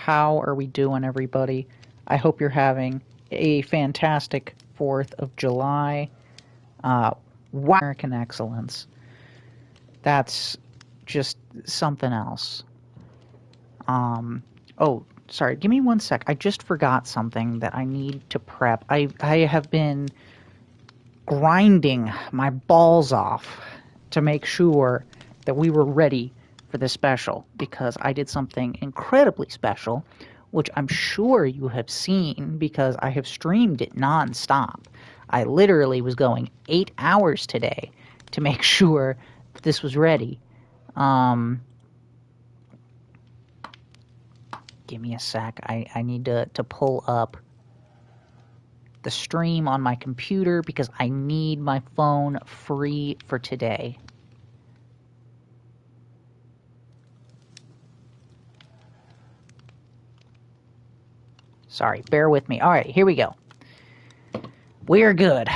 How are we doing, everybody? I hope you're having a fantastic 4th of July. Wow, American excellence. That's just something else. Oh, sorry, give me 1 sec. I just forgot something that I need to prep. I have been grinding my balls off to make sure that we were ready for this special, because I did something incredibly special, which I'm sure you have seen because I have streamed it nonstop. I literally was going 8 hours today to make sure that this was ready. Give me a sec. I need to pull up the stream on my computer because I need my phone free for today. Sorry, bear with me. All right, here we go. We are good.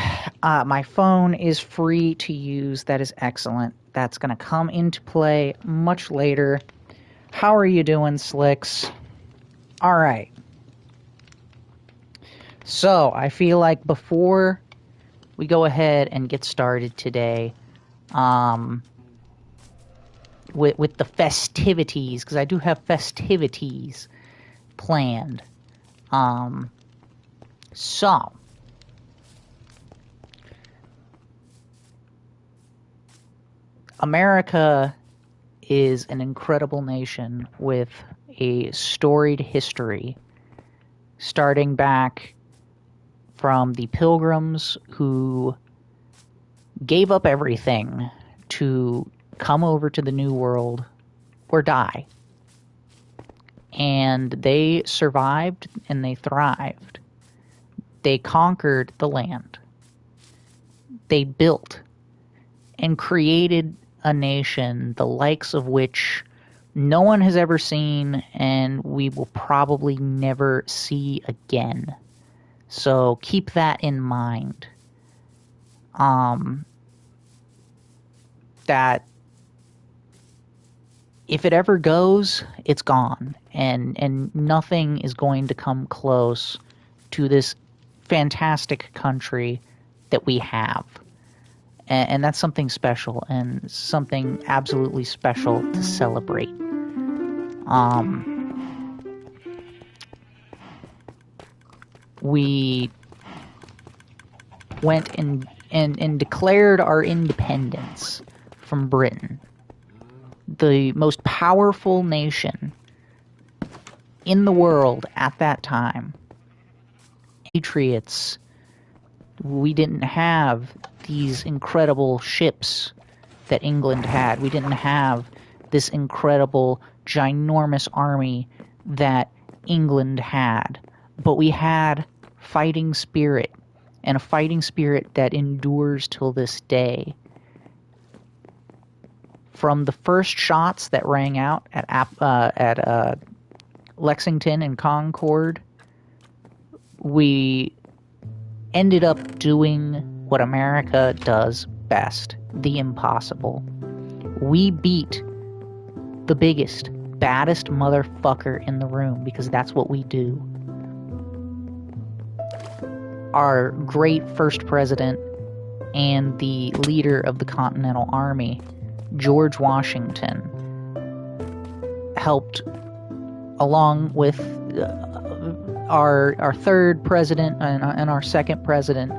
My phone is free to use. That is excellent. That's going to come into play much later. How are you doing, Slicks? All right. So, I feel like before we go ahead and get started today, with the festivities, because I do have festivities planned. So, America is an incredible nation with a storied history, starting back from the Pilgrims who gave up everything to come over to the New World or die. And they survived and they thrived. They conquered the land. They built and created a nation the likes of which no one has ever seen and we will probably never see again. So keep that in mind. That if it ever goes, it's gone. And nothing is going to come close to this fantastic country that we have. And that's something special and something absolutely special to celebrate. We went and declared our independence from Britain, the most powerful nation in the world at that time. Patriots, we didn't have these incredible ships that England had. We didn't have this incredible, ginormous army that England had. But we had fighting spirit, and a fighting spirit that endures till this day. From the first shots that rang out at Lexington and Concord, we ended up doing what America does best, the impossible. We beat the biggest, baddest motherfucker in the room, because that's what we do. Our great first president and the leader of the Continental Army, George Washington, helped, along with our third president and our second president,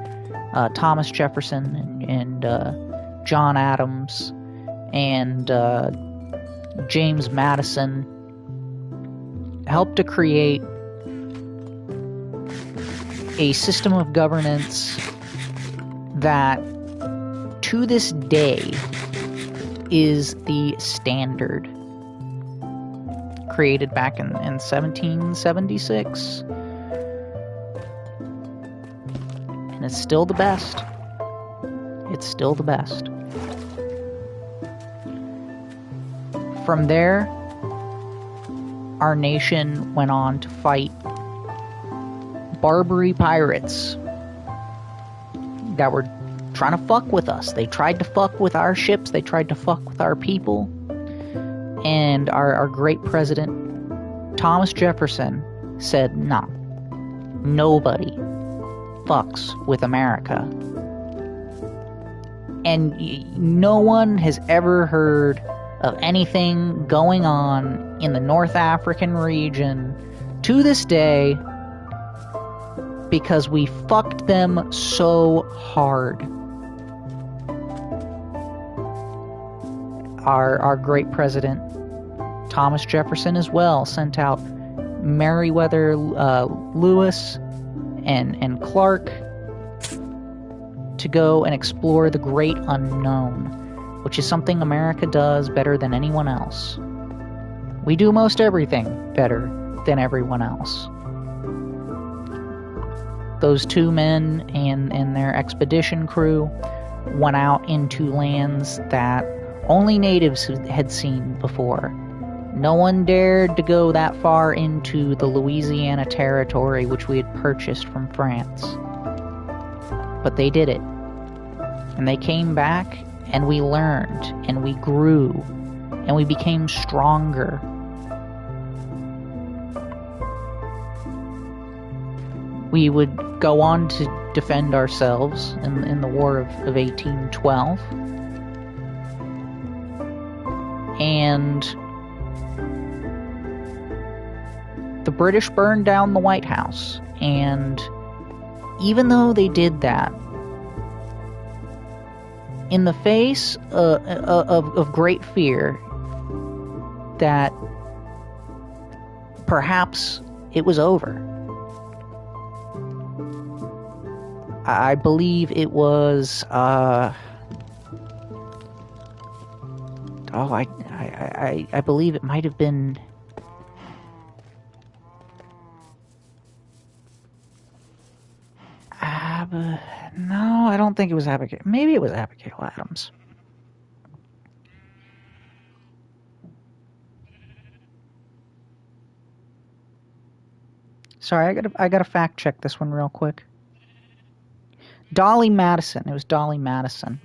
Thomas Jefferson and John Adams and James Madison, helped to create a system of governance that to this day is the standard, created back in 1776, and it's still the best. It's still the best. From there, our nation went on to fight Barbary pirates that were trying to fuck with us. They tried to fuck with our ships. They tried to fuck with our people. And our great president Thomas Jefferson said, "No, nobody fucks with America." And no one has ever heard of anything going on in the North African region to this day because we fucked them so hard. Our great president, Thomas Jefferson, as well, sent out Meriwether Lewis and Clark to go and explore the great unknown, which is something America does better than anyone else. We do most everything better than everyone else. Those two men and their expedition crew went out into lands that only natives had seen before. No one dared to go that far into the Louisiana Territory, which we had purchased from France. But they did it. And they came back, and we learned, and we grew, and we became stronger. We would go on to defend ourselves in the War of 1812. And the British burned down the White House. And even though they did that, in the face of great fear that perhaps it was over, I believe it was I believe it might have been no, I don't think it was Abigail. Maybe it was Abigail Adams. Sorry, I gotta fact check this one real quick. Dolly Madison. It was Dolly Madison.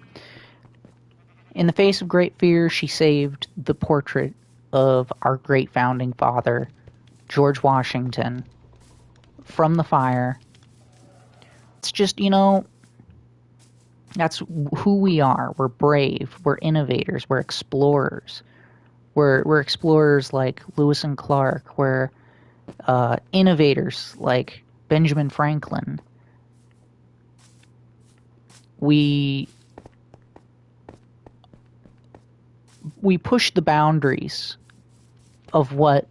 In the face of great fear, she saved the portrait of our great founding father, George Washington, from the fire. It's just, that's who we are. We're brave. We're innovators. We're explorers. We're explorers like Lewis and Clark. We're innovators like Benjamin Franklin. We push the boundaries of what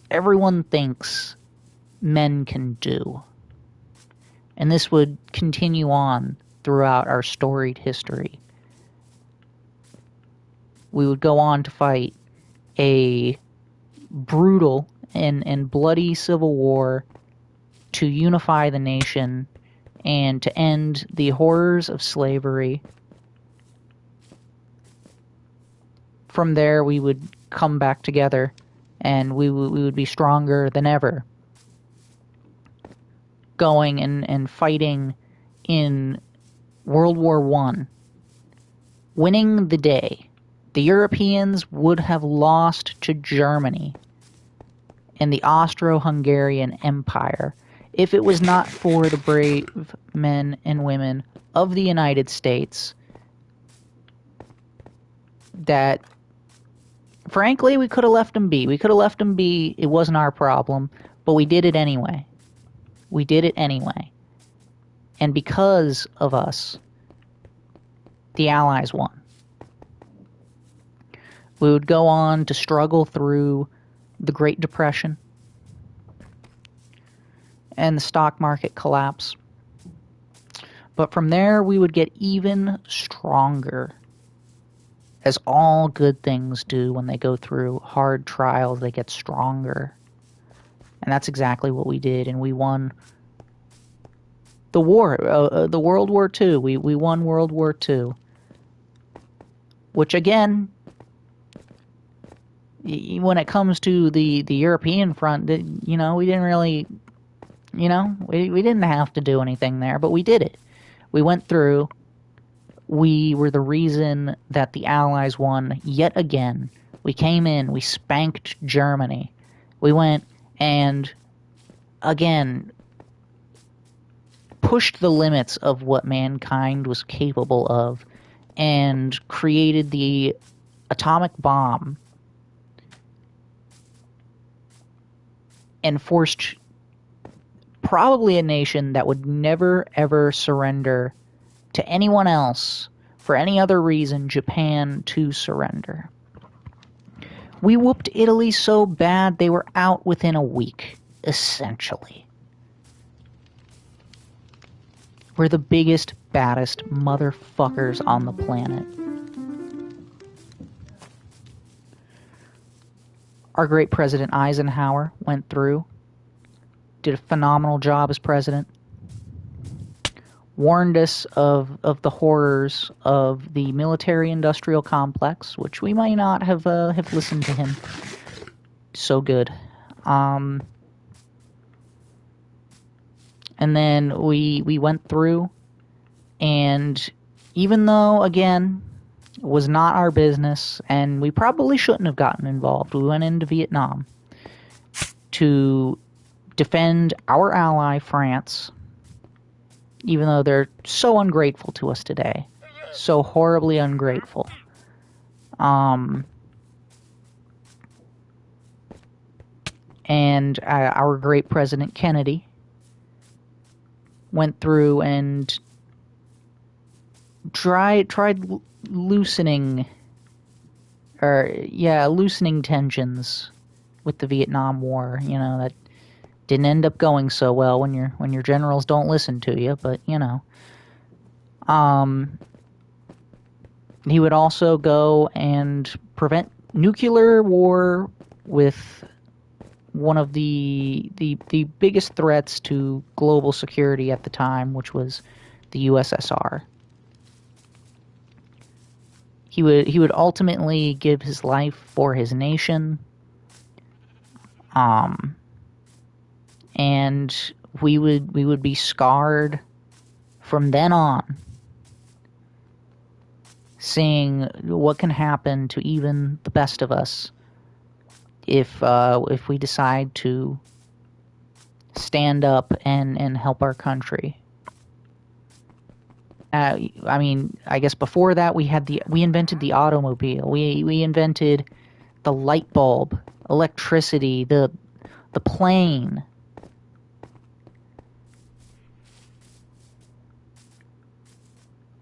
everyone thinks men can do. And this would continue on throughout our storied history. We would go on to fight a brutal and bloody civil war to unify the nation and to end the horrors of slavery. From there, we would come back together, and we would be stronger than ever, going and fighting in World War I, winning the day. The Europeans would have lost to Germany and the Austro-Hungarian Empire if it was not for the brave men and women of the United States that, frankly, we could have left them be. We could have left them be. It wasn't our problem, but we did it anyway. We did it anyway. And because of us, the Allies won. We would go on to struggle through the Great Depression and the stock market collapse. But from there, we would get even stronger, as all good things do when they go through hard trials. They get stronger. And that's exactly what we did, and we won the war, the World War II. We won World War II, which again, when it comes to the European front, we didn't really, we didn't have to do anything there, but we did it. We went through. We were the reason that the Allies won yet again. We came in, we spanked Germany. We went and again pushed the limits of what mankind was capable of and created the atomic bomb and forced probably a nation that would never ever surrender to anyone else for any other reason, Japan, to surrender. We whooped Italy so bad they were out within a week, essentially. We're the biggest, baddest motherfuckers on the planet. Our great President Eisenhower went through, did a phenomenal job as president, warned us of the horrors of the military-industrial complex, which we might not have listened to him. So good. And then we went through, and even though, again, it was not our business, and we probably shouldn't have gotten involved, we went into Vietnam to defend our ally, France, even though they're so ungrateful to us today. So horribly ungrateful. And our great President Kennedy went through and tried loosening tensions with the Vietnam War. You know, that didn't end up going so well when your generals don't listen to you, but you know. He would also go and prevent nuclear war with one of the biggest threats to global security at the time, which was the USSR. He would ultimately give his life for his nation. And we would be scarred from then on, seeing what can happen to even the best of us if we decide to stand up and help our country. I mean, I guess before that we invented the automobile. We invented the light bulb, electricity, the plane.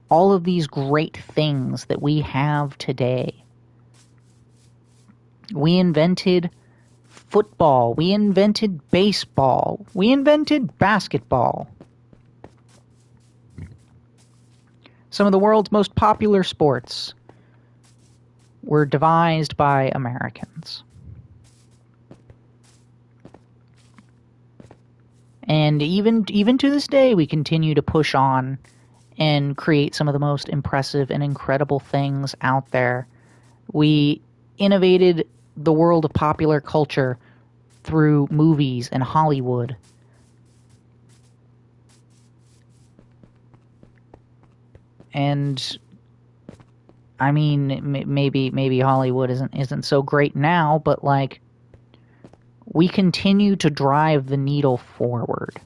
All of these great things that we have today. We invented football. We invented baseball. We invented basketball. Some of the world's most popular sports were devised by Americans. And even to this day, we continue to push on and create some of the most impressive and incredible things out there. We innovated the world of popular culture through movies and Hollywood. And I mean, maybe Hollywood isn't so great now, but like, we continue to drive the needle forward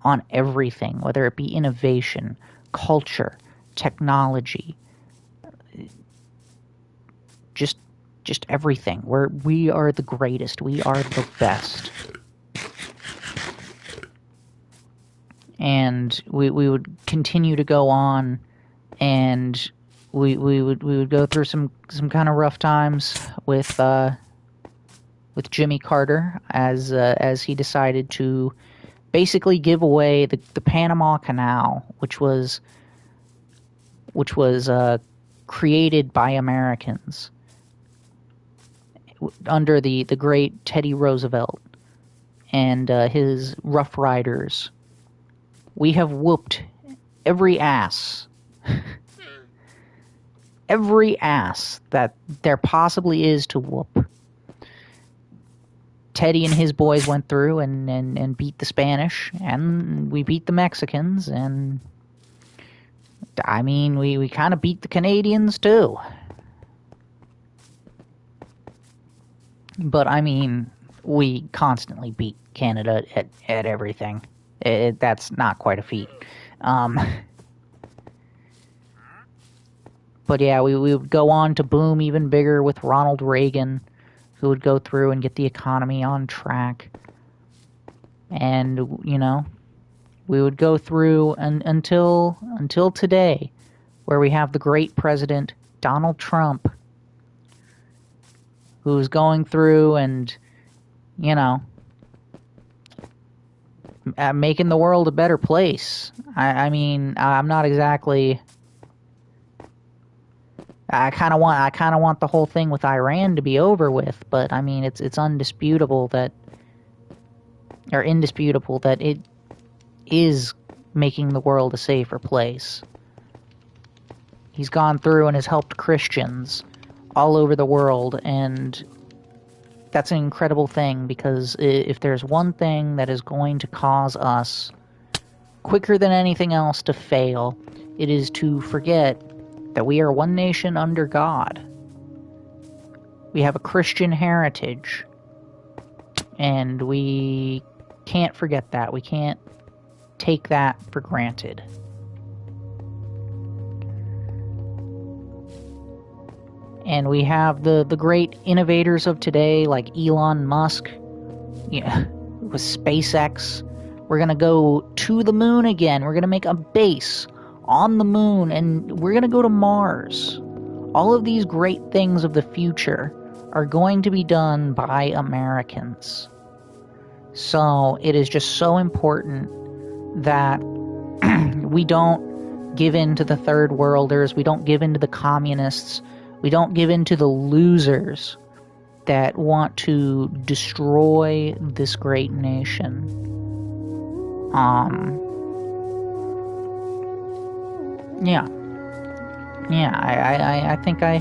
on everything, whether it be innovation, culture, technology, just everything. We are the greatest. We are the best. And we would continue to go on, and we would go through some kind of rough times with Jimmy Carter as he decided to basically give away the Panama Canal, which was created by Americans under the great Teddy Roosevelt and his Rough Riders. We have whooped every ass that there possibly is to whoop. Teddy and his boys went through and beat the Spanish, and we beat the Mexicans, and I mean, we kind of beat the Canadians too. But I mean, we constantly beat Canada at everything. That's not quite a feat. But yeah, we would go on to boom even bigger with Ronald Reagan, who would go through and get the economy on track. And, we would go through until today, where we have the great president, Donald Trump, who's going through and, making the world a better place. I mean, I'm not exactly... I kind of want the whole thing with Iran to be over with, but I mean, it's indisputable that it is making the world a safer place. He's gone through and has helped Christians all over the world, and that's an incredible thing, because if there's one thing that is going to cause us, quicker than anything else, to fail, it is to forget that we are one nation under God. We have a Christian heritage, and we can't forget that. We can't take that for granted. And we have the great innovators of today, like Elon Musk, with SpaceX. We're going to go to the moon again. We're going to make a base on the moon, and we're going to go to Mars. All of these great things of the future are going to be done by Americans. So it is just so important that we don't give in to the third worlders, we don't give in to the communists, we don't give in to the losers that want to destroy this great nation. I think I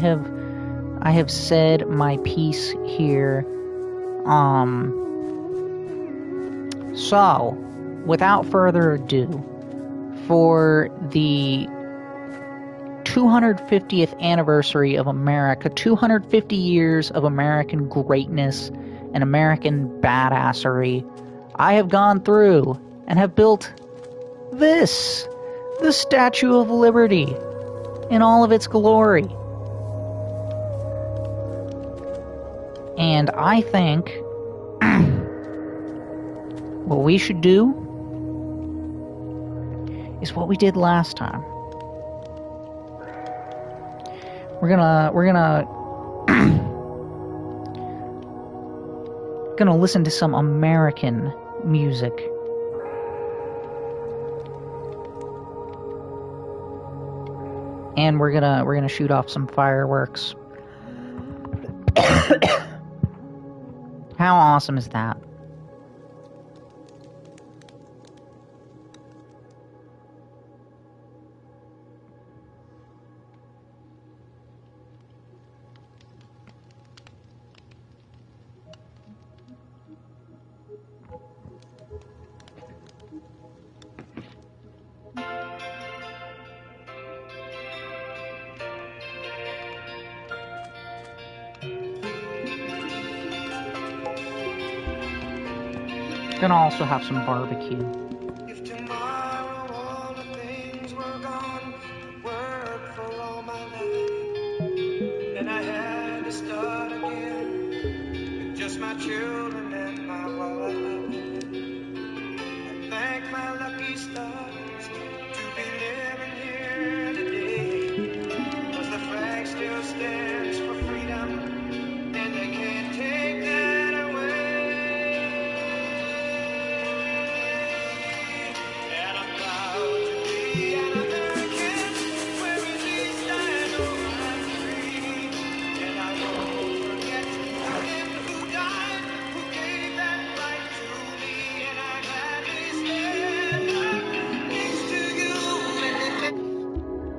have said my piece here. So, without further ado, for the 250th anniversary of America, 250 years of American greatness and American badassery, I have gone through and have built this, the Statue of Liberty, in all of its glory. And I think what we should do is what we did last time. We're gonna listen to some American music. And we're gonna shoot off some fireworks. How awesome is that? Gonna also have some barbecue. If tomorrow all the things were gone, work for all my life, and I had to start again with just my children and my wife. I thank my lucky stars to be living here today, 'cause the flag still stands for freedom, and they can't take that away.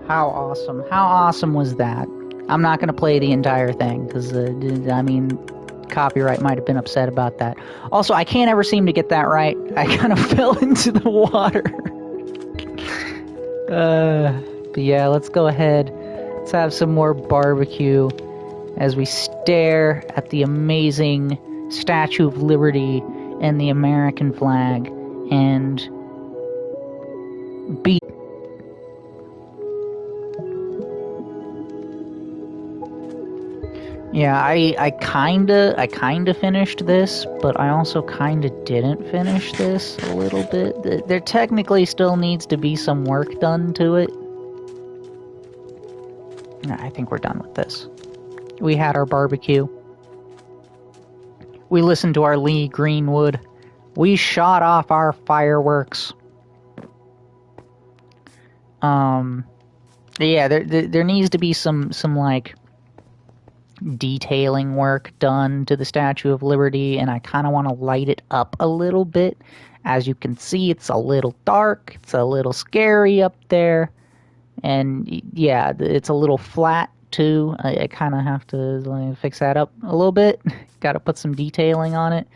How awesome. How awesome was that? I'm not going to play the entire thing, because, copyright might have been upset about that. Also, I can't ever seem to get that right. I kind of fell into the water. But yeah, let's go ahead. Let's have some more barbecue as we stare at the amazing Statue of Liberty and the American flag and be. Yeah, I kinda finished this, but I also kinda didn't finish this a little bit. There technically still needs to be some work done to it. I think we're done with this. We had our barbecue. We listened to our Lee Greenwood. We shot off our fireworks. Yeah, there needs to be some like detailing work done to the Statue of Liberty, and I kind of want to light it up a little bit. As you can see, it's a little dark, it's a little scary up there, and yeah, it's a little flat too. I kind of have to fix that up a little bit. Got to put some detailing on it,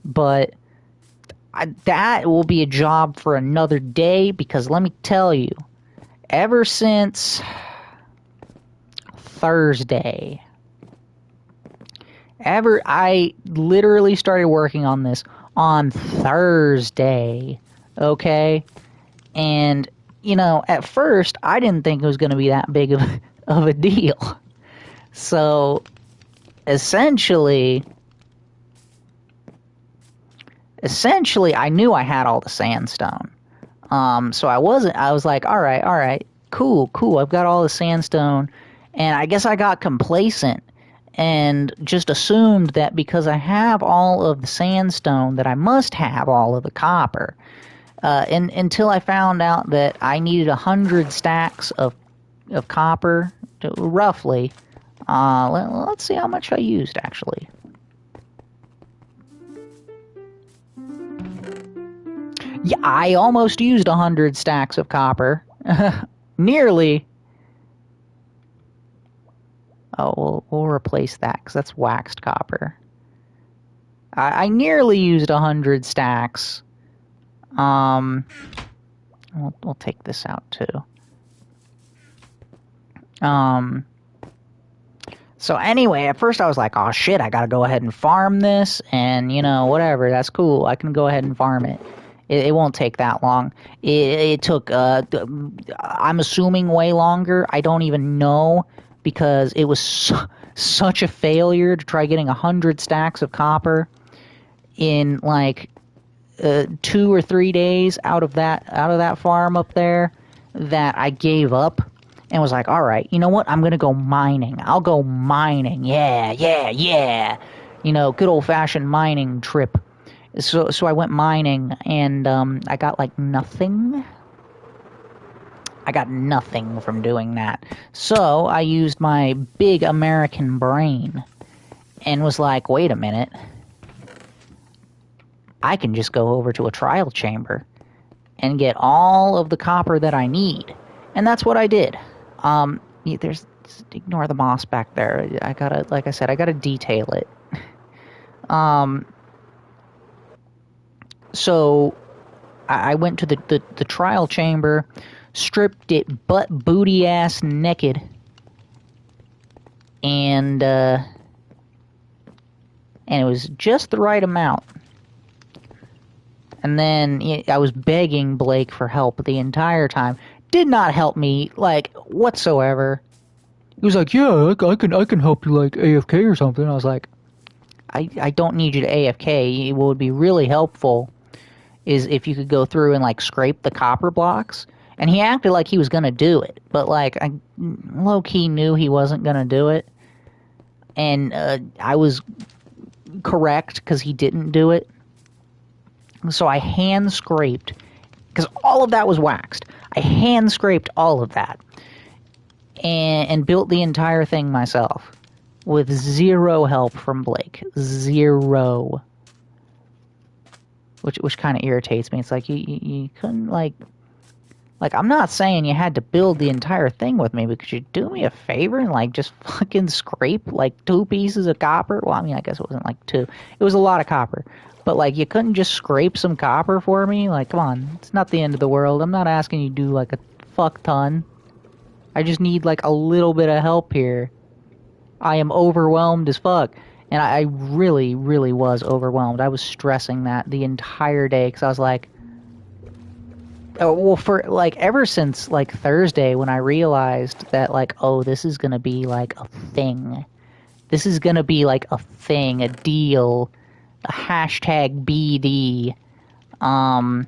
but that will be a job for another day, because let me tell you, ever since Thursday, I literally started working on this on Thursday, okay? And, you know, at first, I didn't think it was going to be that big of a deal. So, essentially, I knew I had all the sandstone. So I was like, all right, cool, I've got all the sandstone. And I guess I got complacent and just assumed that because I have all of the sandstone that I must have all of the copper. And until I found out that I needed 100 stacks of copper, roughly. Let's see how much I used, actually. Yeah, I almost used 100 stacks of copper. Nearly. Oh, we'll replace that, because that's waxed copper. I nearly used 100 stacks. We'll take this out, too. So anyway, at first I was like, oh shit, I gotta go ahead and farm this, and, you know, whatever, that's cool. I can go ahead and farm it. It won't take that long. It took, I'm assuming, way longer. I don't even know, because it was such a failure to try getting 100 stacks of copper in like 2 or 3 days out of that farm up there, that I gave up and was like, all right, you know what? I'm gonna go mining. I'll go mining. Yeah. You know, good old fashioned mining trip. So I went mining, and I got like nothing. I got nothing from doing that. So I used my big American brain and was like, wait a minute. I can just go over to a trial chamber and get all of the copper that I need. And that's what I did. Ignore the moss back there. Like I said, I gotta detail it. So I went to the trial chamber, stripped it butt booty ass naked, and it was just the right amount. And then I was begging Blake for help the entire time. Did not help me, like, whatsoever. He was like, yeah, I can help you, like, AFK or something. I was like, I don't need you to AFK. What would be really helpful is if you could go through and, like, scrape the copper blocks. And he acted like he was going to do it. But, like, I low-key knew he wasn't going to do it. And I was correct, because he didn't do it. So I hand-scraped, because all of that was waxed. I hand-scraped all of that. And built the entire thing myself. With zero help from Blake. Zero. Which kind of irritates me. It's like, you couldn't, like, I'm not saying you had to build the entire thing with me, but could you do me a favor and, like, just fucking scrape, like, 2 pieces of copper? Well, I mean, I guess it wasn't, like, 2. It was a lot of copper. But, like, you couldn't just scrape some copper for me? Like, come on. It's not the end of the world. I'm not asking you to do, like, a fuck ton. I just need, like, a little bit of help here. I am overwhelmed as fuck. And I really, really was overwhelmed. I was stressing that the entire day because I was like, oh, well, for like ever since like Thursday when I realized that like, oh, this is gonna be like a thing. This is gonna be like a thing, a deal, a hashtag BD. I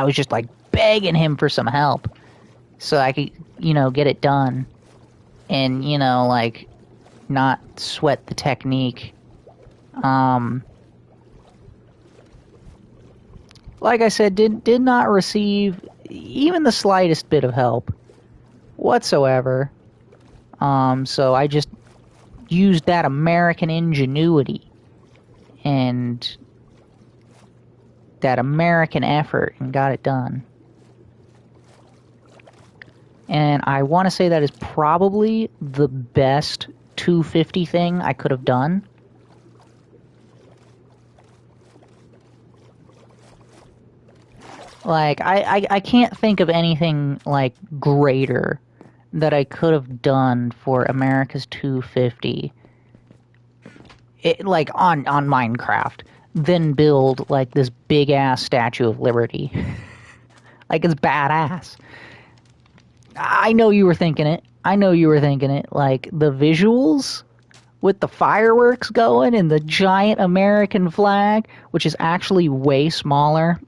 was just like begging him for some help so I could, get it done and, like not sweat the technique. Like I said, did not receive even the slightest bit of help whatsoever. So I just used that American ingenuity and that American effort and got it done. And I want to say that is probably the best 250 thing I could have done. Like, I can't think of anything, like, greater that I could have done for America's 250. Like, on Minecraft. Than build, like, this big-ass Statue of Liberty. Like, it's badass. I know you were thinking it. Like, the visuals with the fireworks going and the giant American flag, which is actually way smaller.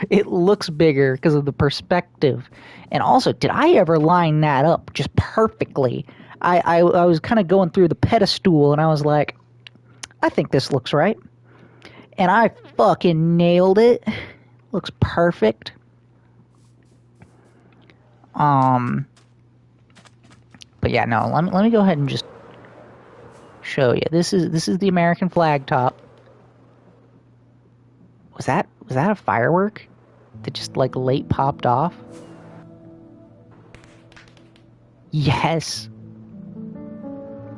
It looks bigger because of the perspective. And also, did I ever line that up just perfectly? I was kind of going through the pedestal, and I was like, I think this looks right. And I fucking nailed it. Looks perfect. But yeah, no, let me go ahead and just show you. This is the American flag top. Was that a firework that just like late popped off? Yes.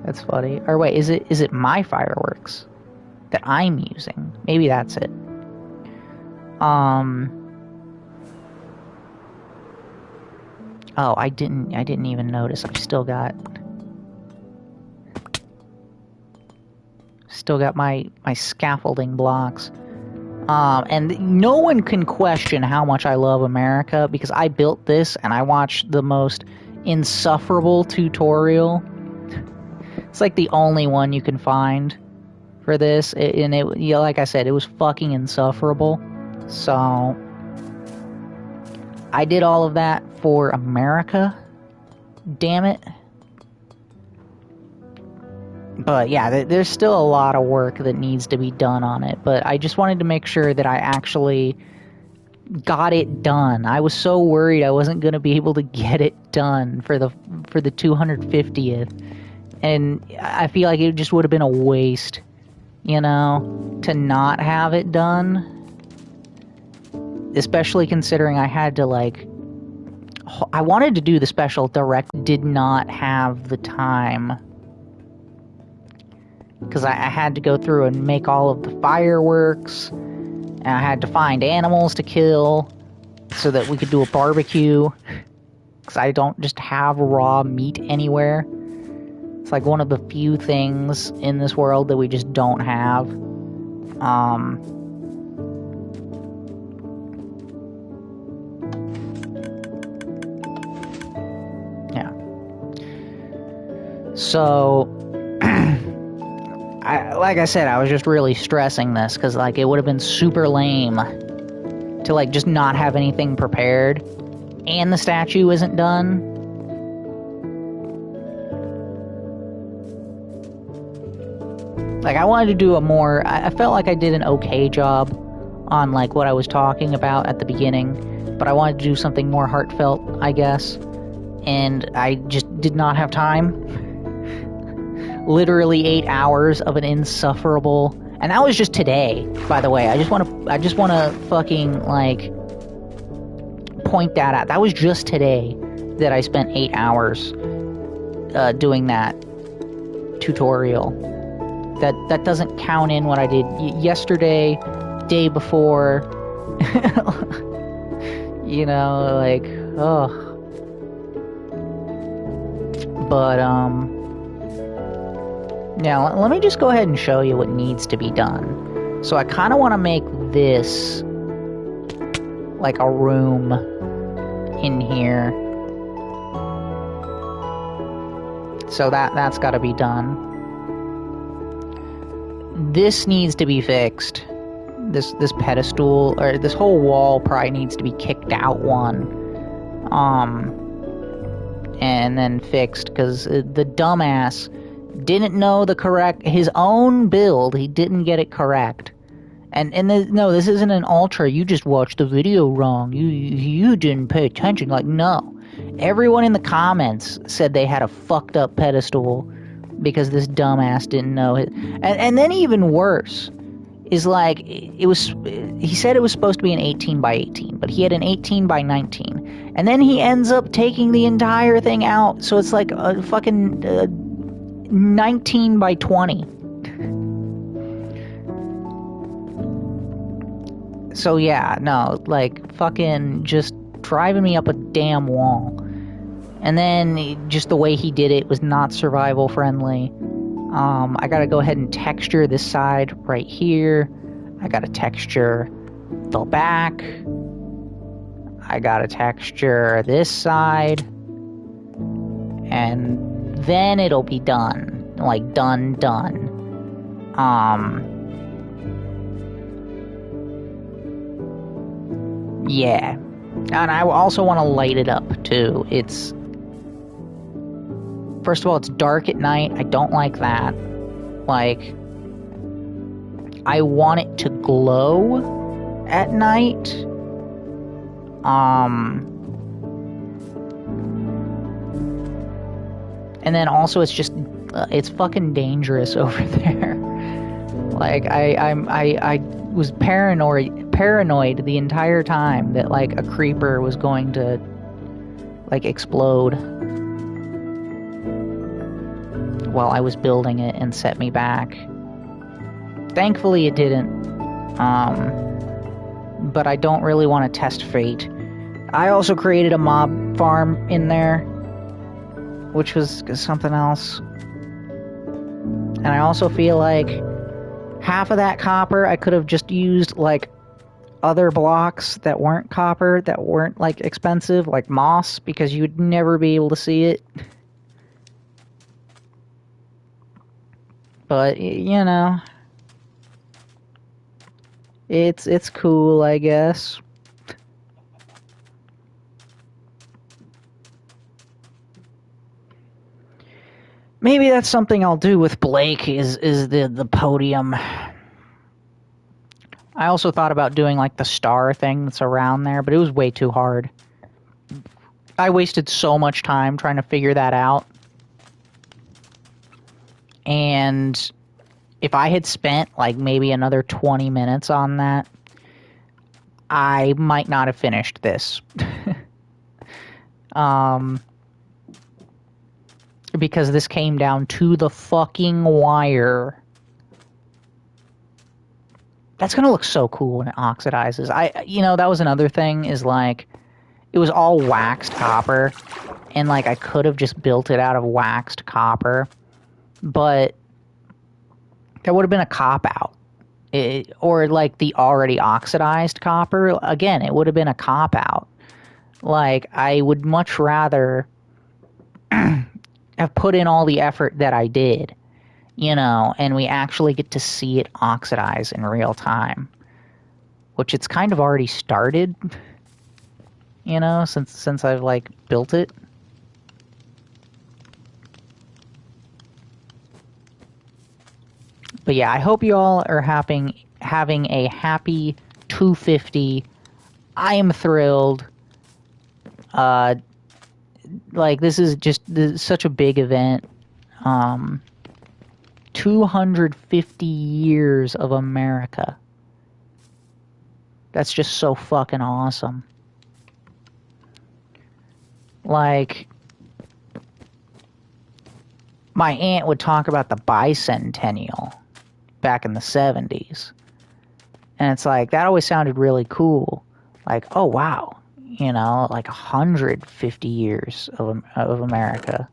That's funny. Or wait, is it my fireworks that I'm using? Maybe that's it. Oh, I didn't even notice. I've still got my scaffolding blocks. And no one can question how much I love America because I built this and I watched the most insufferable tutorial. It's like the only one you can find for this, and like I said, it was fucking insufferable. So I did all of that for America. Damn it. But yeah, there's still a lot of work that needs to be done on it. But I just wanted to make sure that I actually got it done. I was so worried I wasn't going to be able to get it done for the 250th. And I feel like it just would have been a waste, to not have it done. Especially considering I had to, like... I wanted to do the special direct, did not have the time. Because I had to go through and make all of the fireworks. And I had to find animals to kill so that we could do a barbecue. Because I don't just have raw meat anywhere. It's like one of the few things in this world that we just don't have. Yeah. So, like I said, I was just really stressing this because, like, it would have been super lame to, like, just not have anything prepared and the statue isn't done. Like, I wanted to do I felt like I did an okay job on, like, what I was talking about at the beginning, but I wanted to do something more heartfelt, I guess, and I just did not have time. Literally 8 hours of an insufferable, and that was just today, by the way. I just want to fucking, like, point that out. That was just today that I spent 8 hours doing that tutorial. That doesn't count in what I did yesterday, day before. Like, ugh. But Now, let me just go ahead and show you what needs to be done. So I kind of want to make this like a room in here. So that's got to be done. This needs to be fixed. This pedestal, or this whole wall probably needs to be kicked out one. And then fixed, because the dumbass didn't know his own build, he didn't get it correct. No, this isn't an ultra, you just watched the video wrong, you didn't pay attention. Like, no. Everyone in the comments said they had a fucked up pedestal because this dumbass didn't know it. And then even worse is like, he said it was supposed to be an 18 by 18, but he had an 18 by 19. And then he ends up taking the entire thing out, so it's like a fucking 19 by 20. So yeah, no, like, fucking just driving me up a damn wall. And then just the way he did it was not survival friendly. I gotta go ahead and texture this side right here. I gotta texture the back. I gotta texture this side. And then it'll be done. Like, done. Yeah. And I also want to light it up, too. First of all, it's dark at night. I don't like that. Like, I want it to glow at night. And then also it's just, it's fucking dangerous over there. Like, I was paranoid the entire time that, like, a creeper was going to, like, explode while I was building it and set me back. Thankfully it didn't. But I don't really want to test fate. I also created a mob farm in there, which was something else. And I also feel like half of that copper I could have just used, like, other blocks that weren't copper, that weren't, like, expensive, like moss, because you'd never be able to see it. But, you know, it's cool, I guess. Maybe that's something I'll do with Blake, is the podium. I also thought about doing, like, the star thing that's around there, but it was way too hard. I wasted so much time trying to figure that out. And if I had spent, like, maybe another 20 minutes on that, I might not have finished this. Because this came down to the fucking wire. That's gonna look so cool when it oxidizes. That was another thing, is like, it was all waxed copper, and like, I could have just built it out of waxed copper, but that would have been a cop-out. Or like the already oxidized copper, again, it would have been a cop-out. Like, I would much rather have put in all the effort that I did, and we actually get to see it oxidize in real time, which it's kind of already started, since I've, like, built it. But yeah, I hope you all are having a happy 250. I am thrilled. Like, this is such a big event. 250 years of America. That's just so fucking awesome. Like, my aunt would talk about the bicentennial back in the 70s. And it's like, that always sounded really cool. Like, oh wow, like 150 years of America.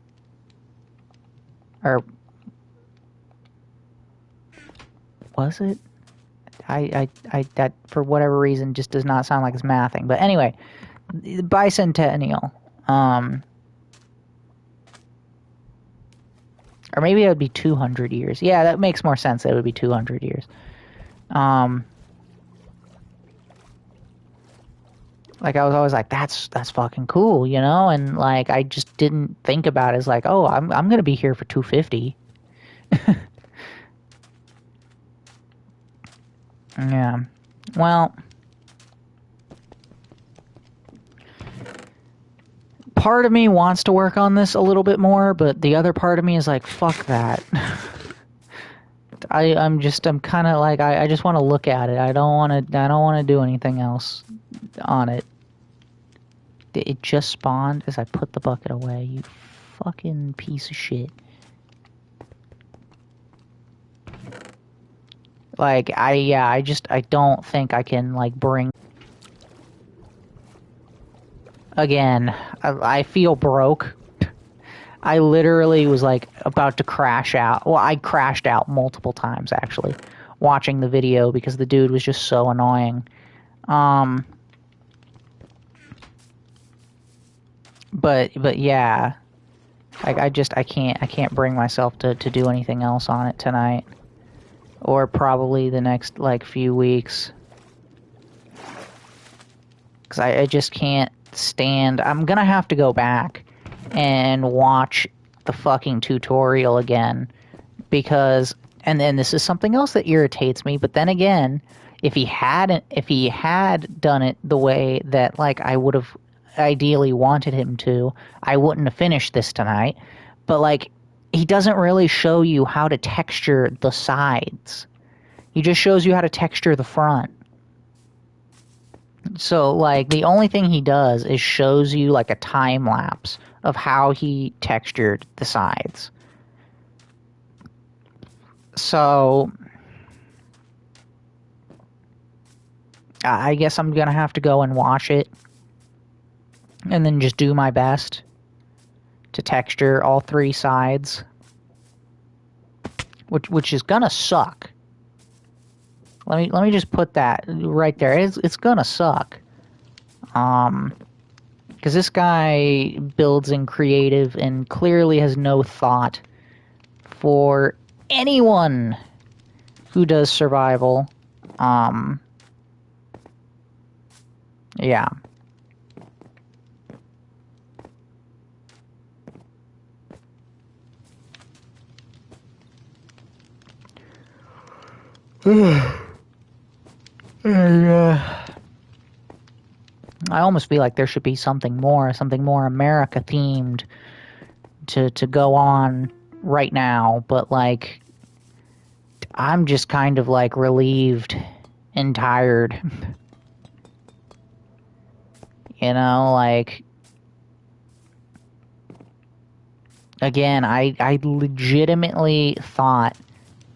Or Was it? That for whatever reason just does not sound like it's mathing. But anyway, bicentennial. Or maybe it would be 200 years. Yeah, that makes more sense. It would be 200 years. Like, I was always like, that's fucking cool, you know? And, like, I just didn't think about it as, like, oh, I'm going to be here for 250. Yeah. Well, part of me wants to work on this a little bit more, but the other part of me is like, fuck that. I'm kind of like, I just want to look at it. I don't want to do anything else on it. It just spawned as I put the bucket away. You fucking piece of shit. Like, I don't think I can, like, bring... Again, I feel broke. I literally was, like, about to crash out. Well, I crashed out multiple times, actually, watching the video because the dude was just so annoying. But yeah. Like, I can't bring myself to do anything else on it tonight. Or probably the next, like, few weeks. Because I just can't stand... I'm gonna have to go back and watch the fucking tutorial again. Because... And then this is something else that irritates me. But then again, if he had done it the way that, like, I would have ideally wanted him to, I wouldn't have finished this tonight. But, like... He doesn't really show you how to texture the sides. He just shows you how to texture the front. So, like, the only thing he does is shows you, like, a time lapse of how he textured the sides. So, I guess I'm gonna have to go and watch it. And then just do my best to texture all three sides, which is gonna suck. Let me just put that right there. It's gonna suck, because this guy builds in creative and clearly has no thought for anyone who does survival. Yeah. I almost feel like there should be something more America themed to go on right now, but, like, I'm just kind of, like, relieved and tired. You know, like, again, I legitimately thought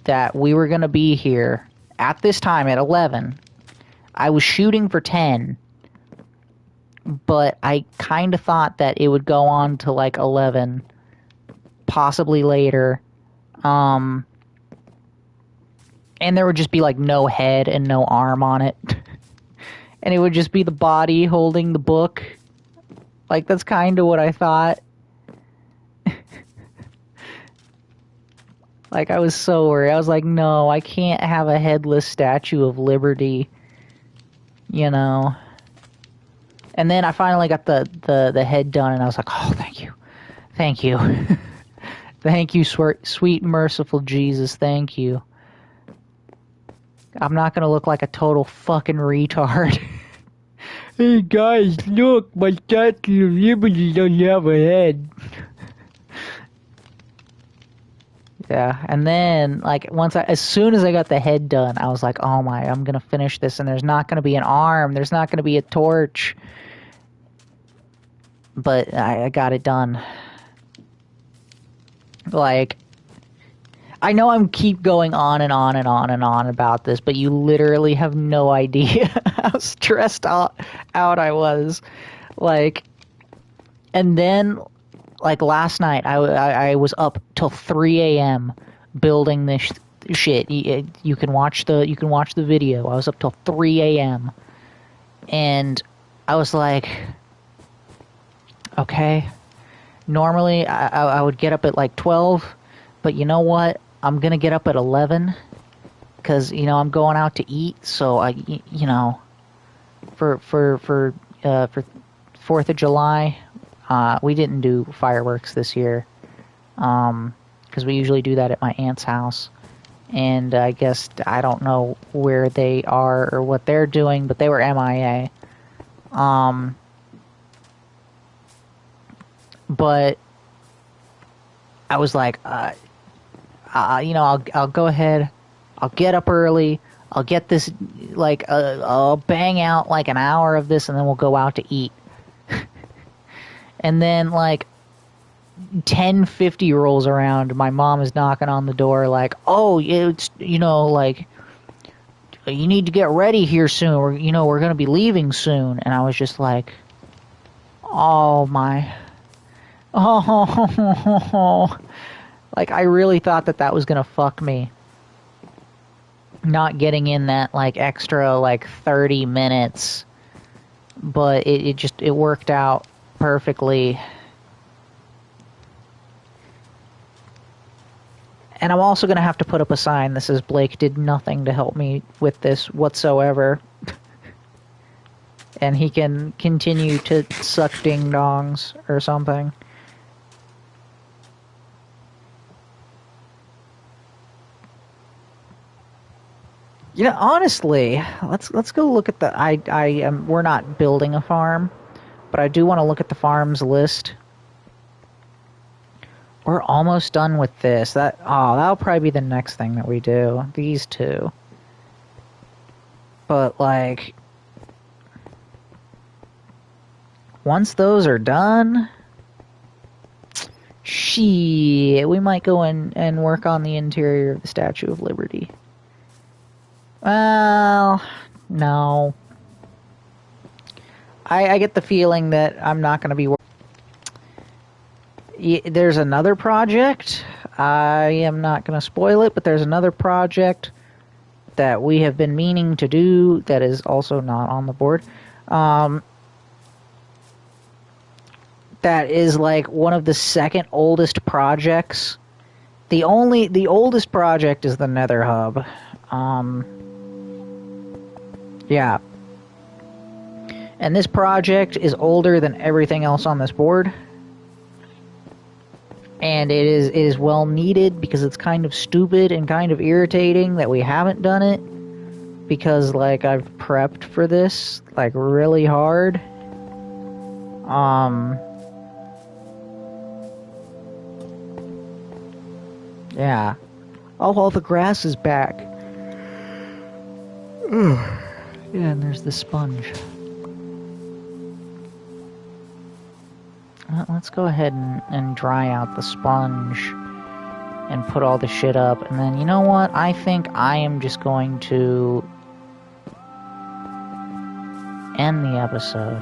that we were going to be here at this time at 11. I was shooting for 10, but I kind of thought that it would go on to, like, 11, possibly later. And there would just be, like, no head and no arm on it. And it would just be the body holding the book. Like, that's kind of what I thought. Like, I was so worried. I was like, no, I can't have a headless Statue of Liberty. You know? And then I finally got the head done, and I was like, oh, thank you. Thank you. Thank you, sweet, merciful Jesus. Thank you. I'm not gonna look like a total fucking retard. Hey guys, look, my Statue of Liberty doesn't have a head. Yeah, and then, like, as soon as I got the head done, I was like, oh my, I'm gonna finish this, and there's not gonna be an arm, there's not gonna be a torch. But I got it done. Like, I know I'm keep going on and on and on and on about this, but you literally have no idea how stressed out I was. Like, and then, like, last night, I was up till 3 a.m. building this shit, you can watch the video. I was up till 3 a.m. and I was like, okay. Normally I would get up at like 12, but you know what? I'm gonna get up at 11 because I'm going out to eat. So for 4th of July, we didn't do fireworks this year because we usually do that at my aunt's house. And I guess I don't know where they are or what they're doing, but they were MIA. But I was like, I'll go ahead. I'll get up early. I'll get this, like, I'll bang out like an hour of this, and then we'll go out to eat. And then, like, 10:50 rolls around. My mom is knocking on the door, like, oh, it's, like, you need to get ready here soon. We're going to be leaving soon. And I was just like, oh, my. Oh, like, I really thought that was going to fuck me. Not getting in that, like, extra, like, 30 minutes. But it worked out perfectly. And I'm also going to have to put up a sign that says Blake did nothing to help me with this whatsoever. And he can continue to suck ding-dongs or something. Honestly, let's go look at the. We're not building a farm, but I do want to look at the farms list. We're almost done with this. That'll probably be the next thing that we do. These two, but like, once those are done, shit, we might go and work on the interior of the Statue of Liberty. Well, no. I get the feeling that I'm not going to be. There's another project. I am not going to spoil it, but there's another project that we have been meaning to do that is also not on the board. That is like one of the second oldest projects. The oldest project is the Nether Hub. Yeah. And this project is older than everything else on this board. And it is well needed because it's kind of stupid and kind of irritating that we haven't done it. Because, like, I've prepped for this, like, really hard. Yeah. Oh, well, the grass is back. Yeah, and there's the sponge. Let's go ahead and dry out the sponge and put all the shit up. And then, you know what? I think I am just going to end the episode.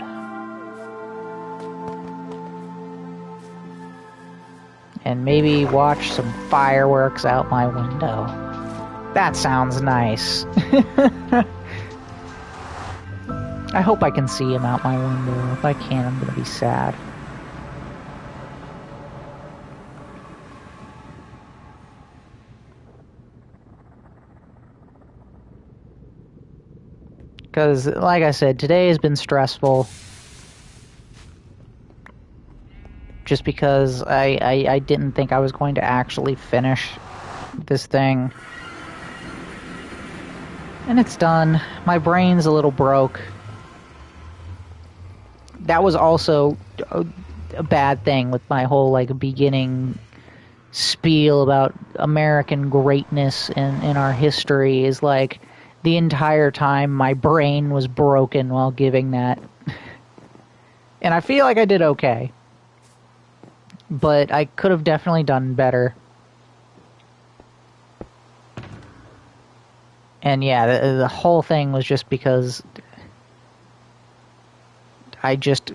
And maybe watch some fireworks out my window. That sounds nice. I hope I can see him out my window. If I can't, I'm gonna be sad. Because, like I said, today has been stressful. Just because I didn't think I was going to actually finish this thing. And it's done. My brain's a little broke. That was also a bad thing with my whole, like, beginning spiel about American greatness in our history, is like the entire time my brain was broken while giving that. And I feel like I did okay. But I could have definitely done better. And yeah, the whole thing was just because I just...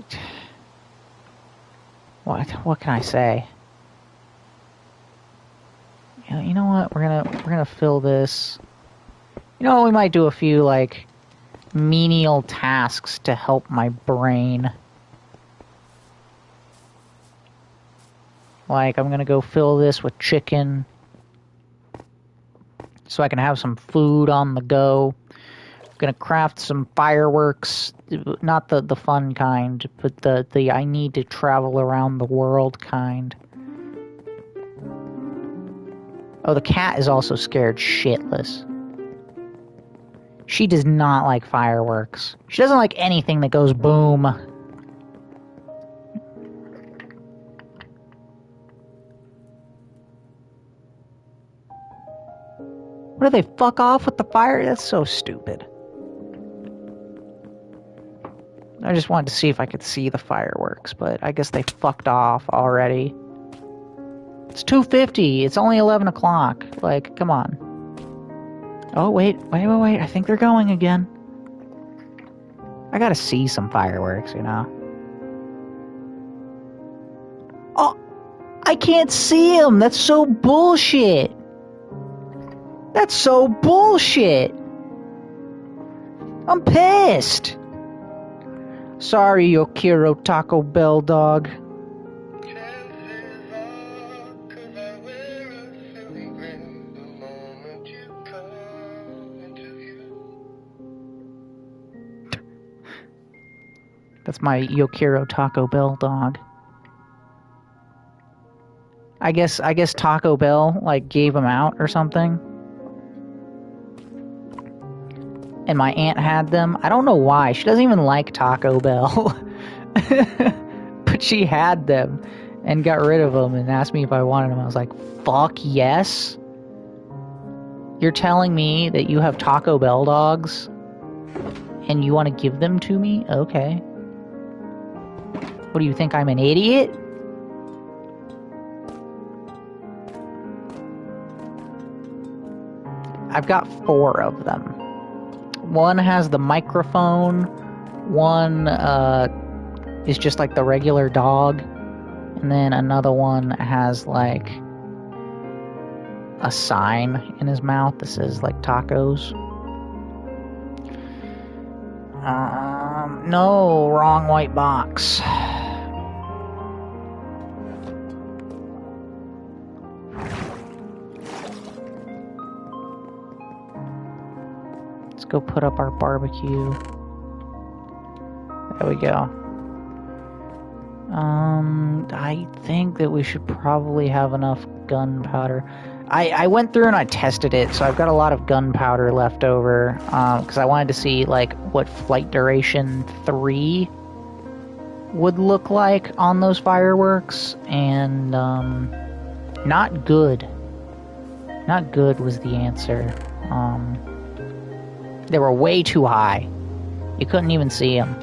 What can I say? Yeah, you know what? We're gonna fill this. You know what? We might do a few like menial tasks to help my brain. Like I'm gonna go fill this with chicken so I can have some food on the go. I'm gonna craft some fireworks, not the fun kind, but the I need to travel around the world kind. Oh, the cat is also scared shitless. She does not like fireworks. She doesn't like anything that goes boom. What do they fuck off with the fire? That's so stupid. I just wanted to see if I could see the fireworks, but I guess they fucked off already. It's 2:50. It's only 11 o'clock. Like, come on. Oh, wait. I think they're going again. I gotta see some fireworks, you know. Oh, I can't see them. That's so bullshit. That's so bullshit. I'm pissed. Sorry, Yokiro Taco Bell dog. That's my Yokiro Taco Bell dog. I guess Taco Bell like gave him out or something. And my aunt had them. I don't know why. She doesn't even like Taco Bell. But she had them and got rid of them and asked me if I wanted them. I was like, fuck yes. You're telling me that you have Taco Bell dogs and you want to give them to me? Okay. What do you think, I'm an idiot? I've got 4 of them. One has the microphone, one is just like the regular dog, and then another one has like a sign in his mouth that says like tacos. No, wrong white box. Let's go put up our barbecue. There we go. I think that we should probably have enough gunpowder. I went through and I tested it, so I've got a lot of gunpowder left over, because I wanted to see, like, what Flight Duration 3 would look like on those fireworks, and, not good. Not good was the answer. They were way too high. You couldn't even see them.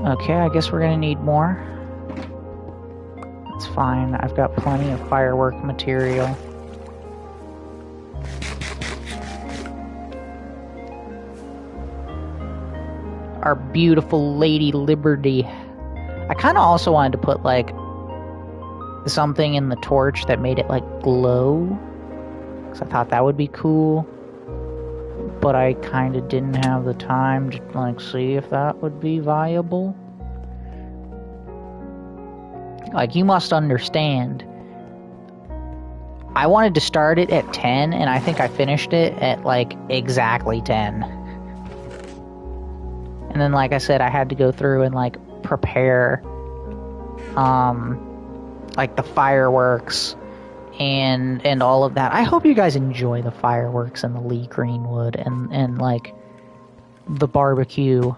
Okay, I guess we're gonna need more. That's fine, I've got plenty of firework material. Our beautiful Lady Liberty. I kind of also wanted to put, like, something in the torch that made it, like, glow. Because I thought that would be cool. But I kind of didn't have the time to, like, see if that would be viable. Like, you must understand. I wanted to start it at 10, and I think I finished it at, like, exactly 10. And then, like I said, I had to go through and, like, prepare, like, the fireworks and all of that. I hope you guys enjoy the fireworks and the Lee Greenwood and like, the barbecue.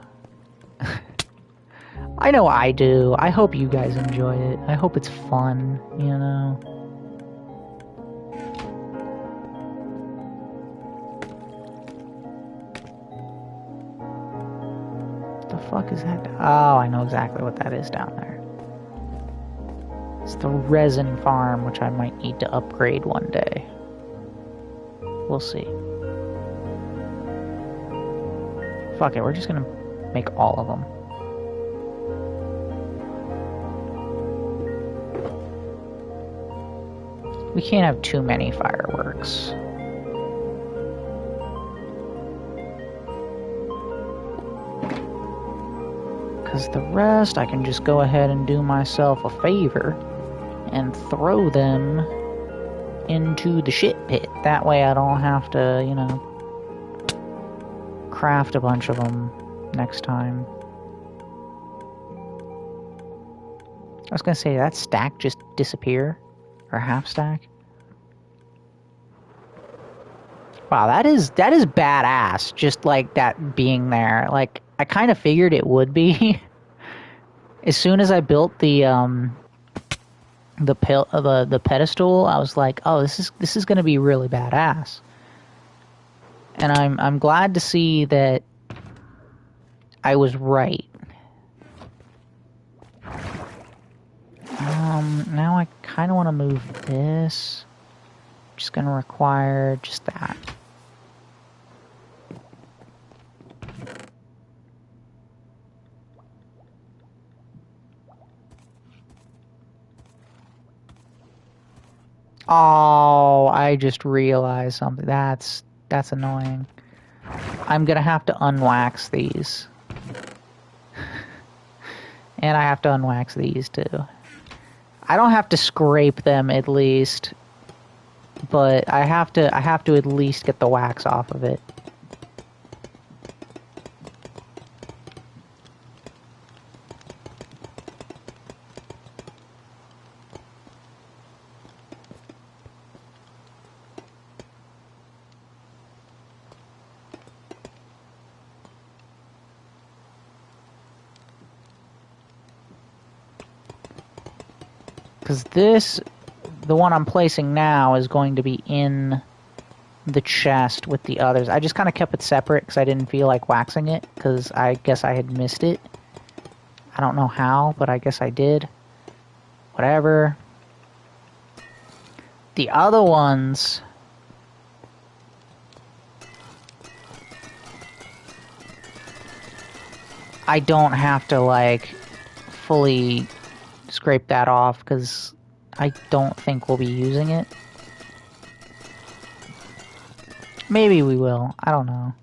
I know I do. I hope you guys enjoy it. I hope it's fun, you know? What the fuck is that? Oh, I know exactly what that is down there. It's the resin farm, which I might need to upgrade one day. We'll see. Fuck it, we're just gonna make all of them. We can't have too many fireworks. Because the rest, I can just go ahead and do myself a favor and throw them into the shit pit. That way I don't have to, you know, craft a bunch of them next time. I was gonna say, that stack just disappear? Or half stack? Wow, that is badass, just like that being there. Like, I kind of figured it would be. As soon as I built the pedestal, I was like, oh, this is gonna be really badass. And I'm glad to see that I was right. Now I kind of want to move this. Just gonna require just that. Oh, I just realized something. That's annoying. I'm gonna have to unwax these. And I have to unwax these too. I don't have to scrape them at least, but I have to at least get the wax off of it. Because this, the one I'm placing now, is going to be in the chest with the others. I just kind of kept it separate because I didn't feel like waxing it, because I guess I had missed it. I don't know how, but I guess I did. Whatever. The other ones, I don't have to, like, fully scrape that off because I don't think we'll be using it. Maybe we will. I don't know.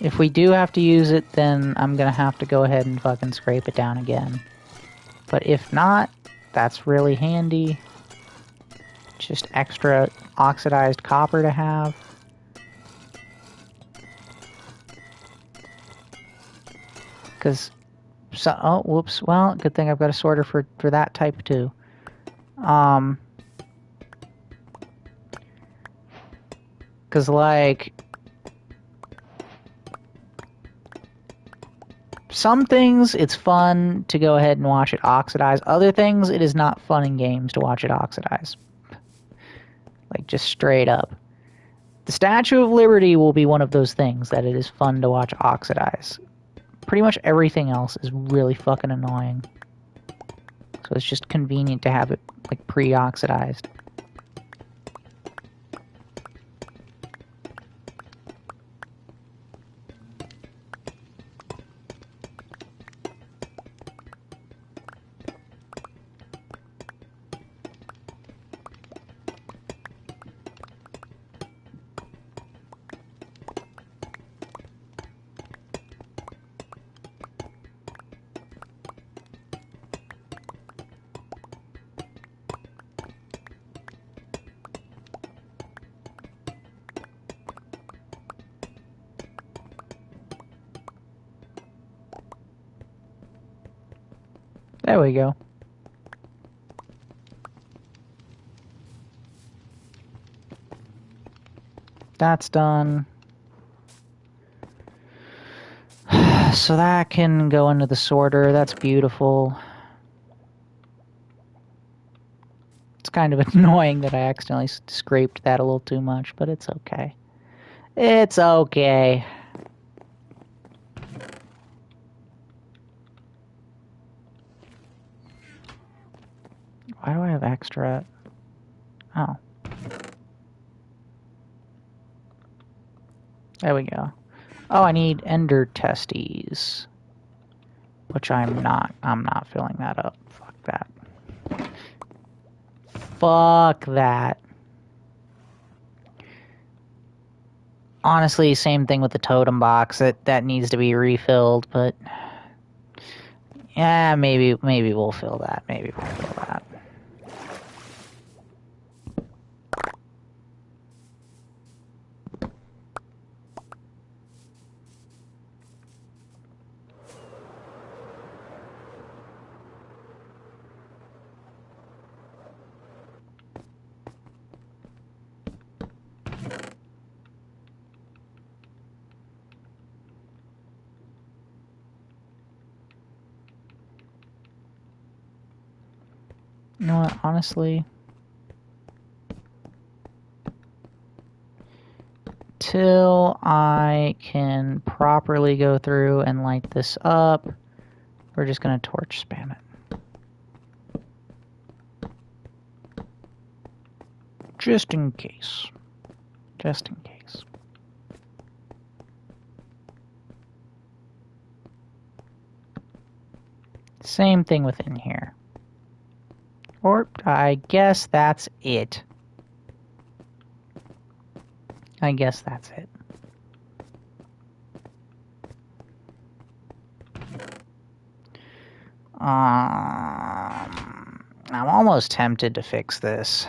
If we do have to use it, then I'm gonna have to go ahead and fucking scrape it down again. But if not, that's really handy. Just extra oxidized copper to have. Because, so, oh, whoops. Well, good thing I've got a sorter for that type too. Because, like, some things, it's fun to go ahead and watch it oxidize. Other things, it is not fun in games to watch it oxidize. Like, just straight up. The Statue of Liberty will be one of those things that it is fun to watch oxidize. Pretty much everything else is really fucking annoying. So it's just convenient to have it, like, pre-oxidized. There we go. That's done. So that can go into the sorter. That's beautiful. It's kind of annoying that I accidentally scraped that a little too much, but it's okay. It's okay. Why do I have extra? Oh. There we go. Oh, I need ender testes. Which I'm not filling that up. Fuck that. Fuck that. Honestly, same thing with the totem box. That needs to be refilled, but yeah, maybe we'll fill that. Maybe we'll fill that. You know what, honestly, till I can properly go through and light this up, we're just gonna torch spam it. Just in case. Just in case. Same thing within here. Or, I guess that's it. I guess that's it. I'm almost tempted to fix this.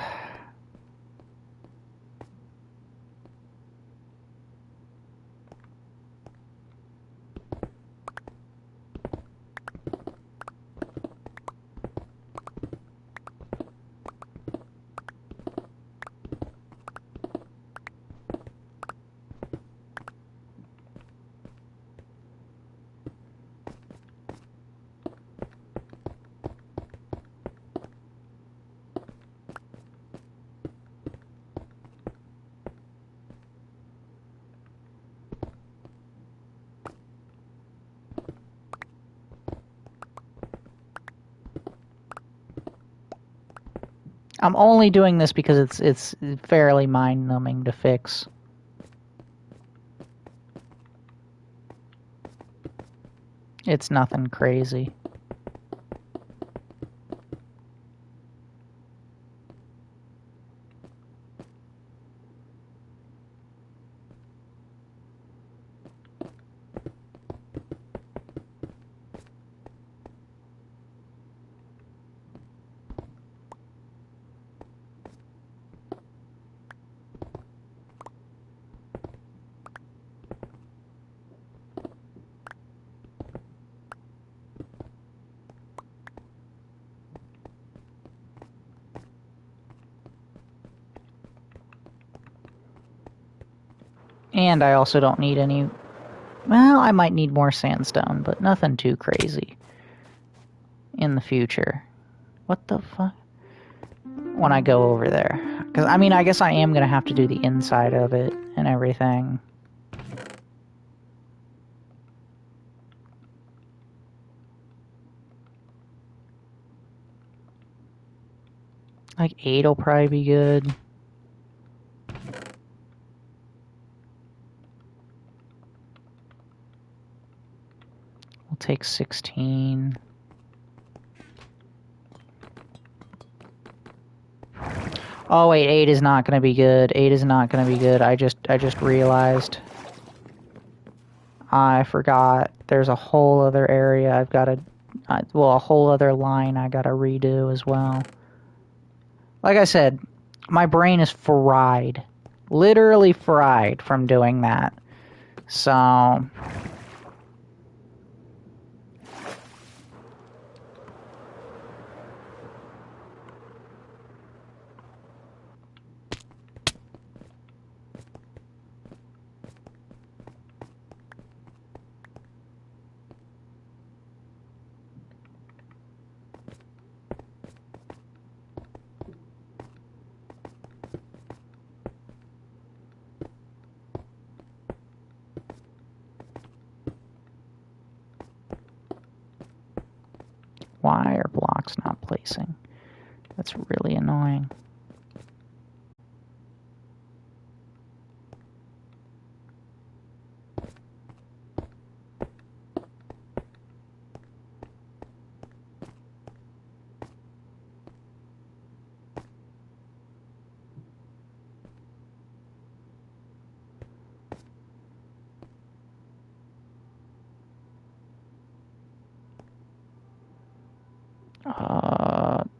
I'm only doing this because it's fairly mind-numbing to fix. It's nothing crazy. And I also don't need any... Well, I might need more sandstone, but nothing too crazy in the future. What the fuck? When I go over there. Because, I mean, I guess I am going to have to do the inside of it and everything. Like 8 will probably be good. We'll take 16. Oh wait, 8 is not gonna be good. 8 is not gonna be good. I just realized. I forgot. There's a whole other area I've gotta... well, a whole other line I gotta redo as well. Like I said, my brain is fried. Literally fried from doing that. So... Why are blocks not placing? That's really annoying.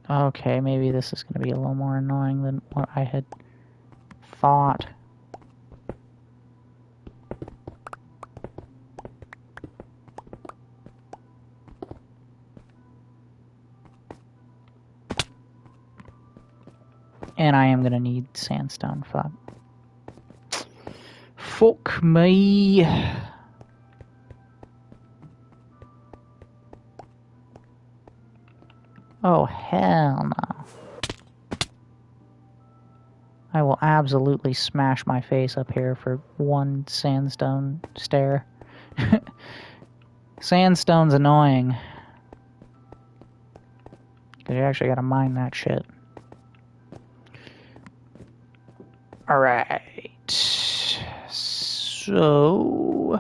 Okay, maybe this is going to be a little more annoying than what I had thought. And I am going to need sandstone. Fuck. Fuck me. Oh, hell no. I will absolutely smash my face up here for one sandstone stair. Sandstone's annoying. Because you actually gotta mine that shit. Alright. So...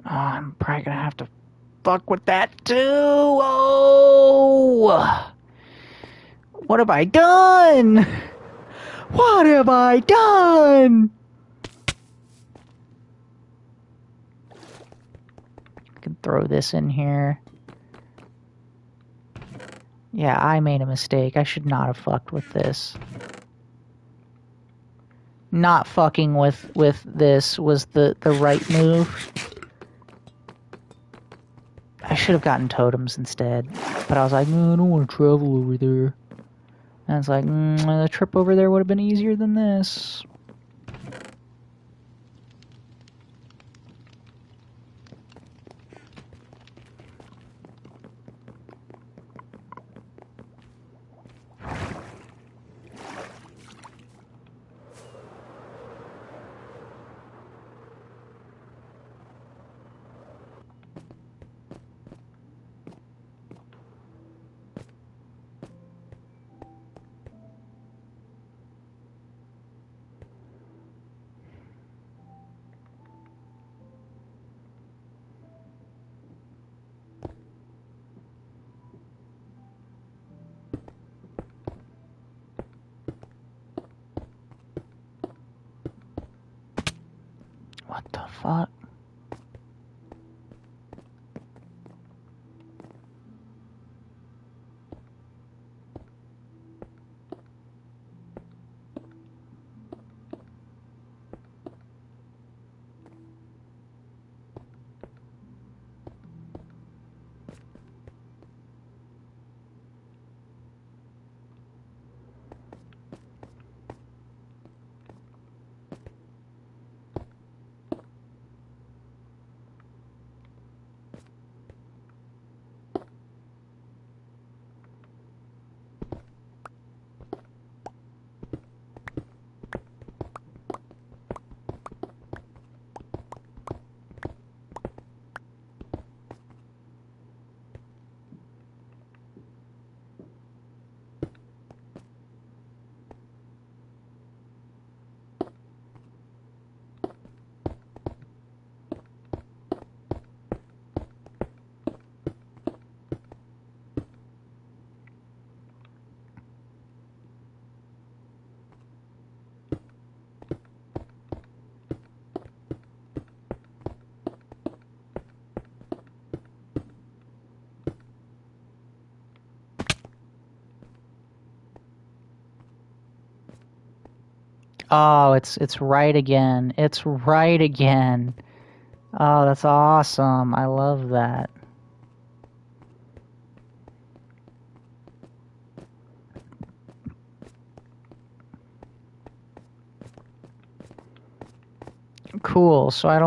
I'm probably gonna have to fuck with that too. Oh! What have I done? What have I done? I can throw this in here. Yeah, I made a mistake. I should not have fucked with this. Not fucking with this was the right move. I should have gotten totems instead. But I was like, no, I don't want to travel over there. And it's like, the trip over there would have been easier than this. What the fuck? Oh, it's right again. It's right again. Oh, that's awesome. I love that. Cool, so I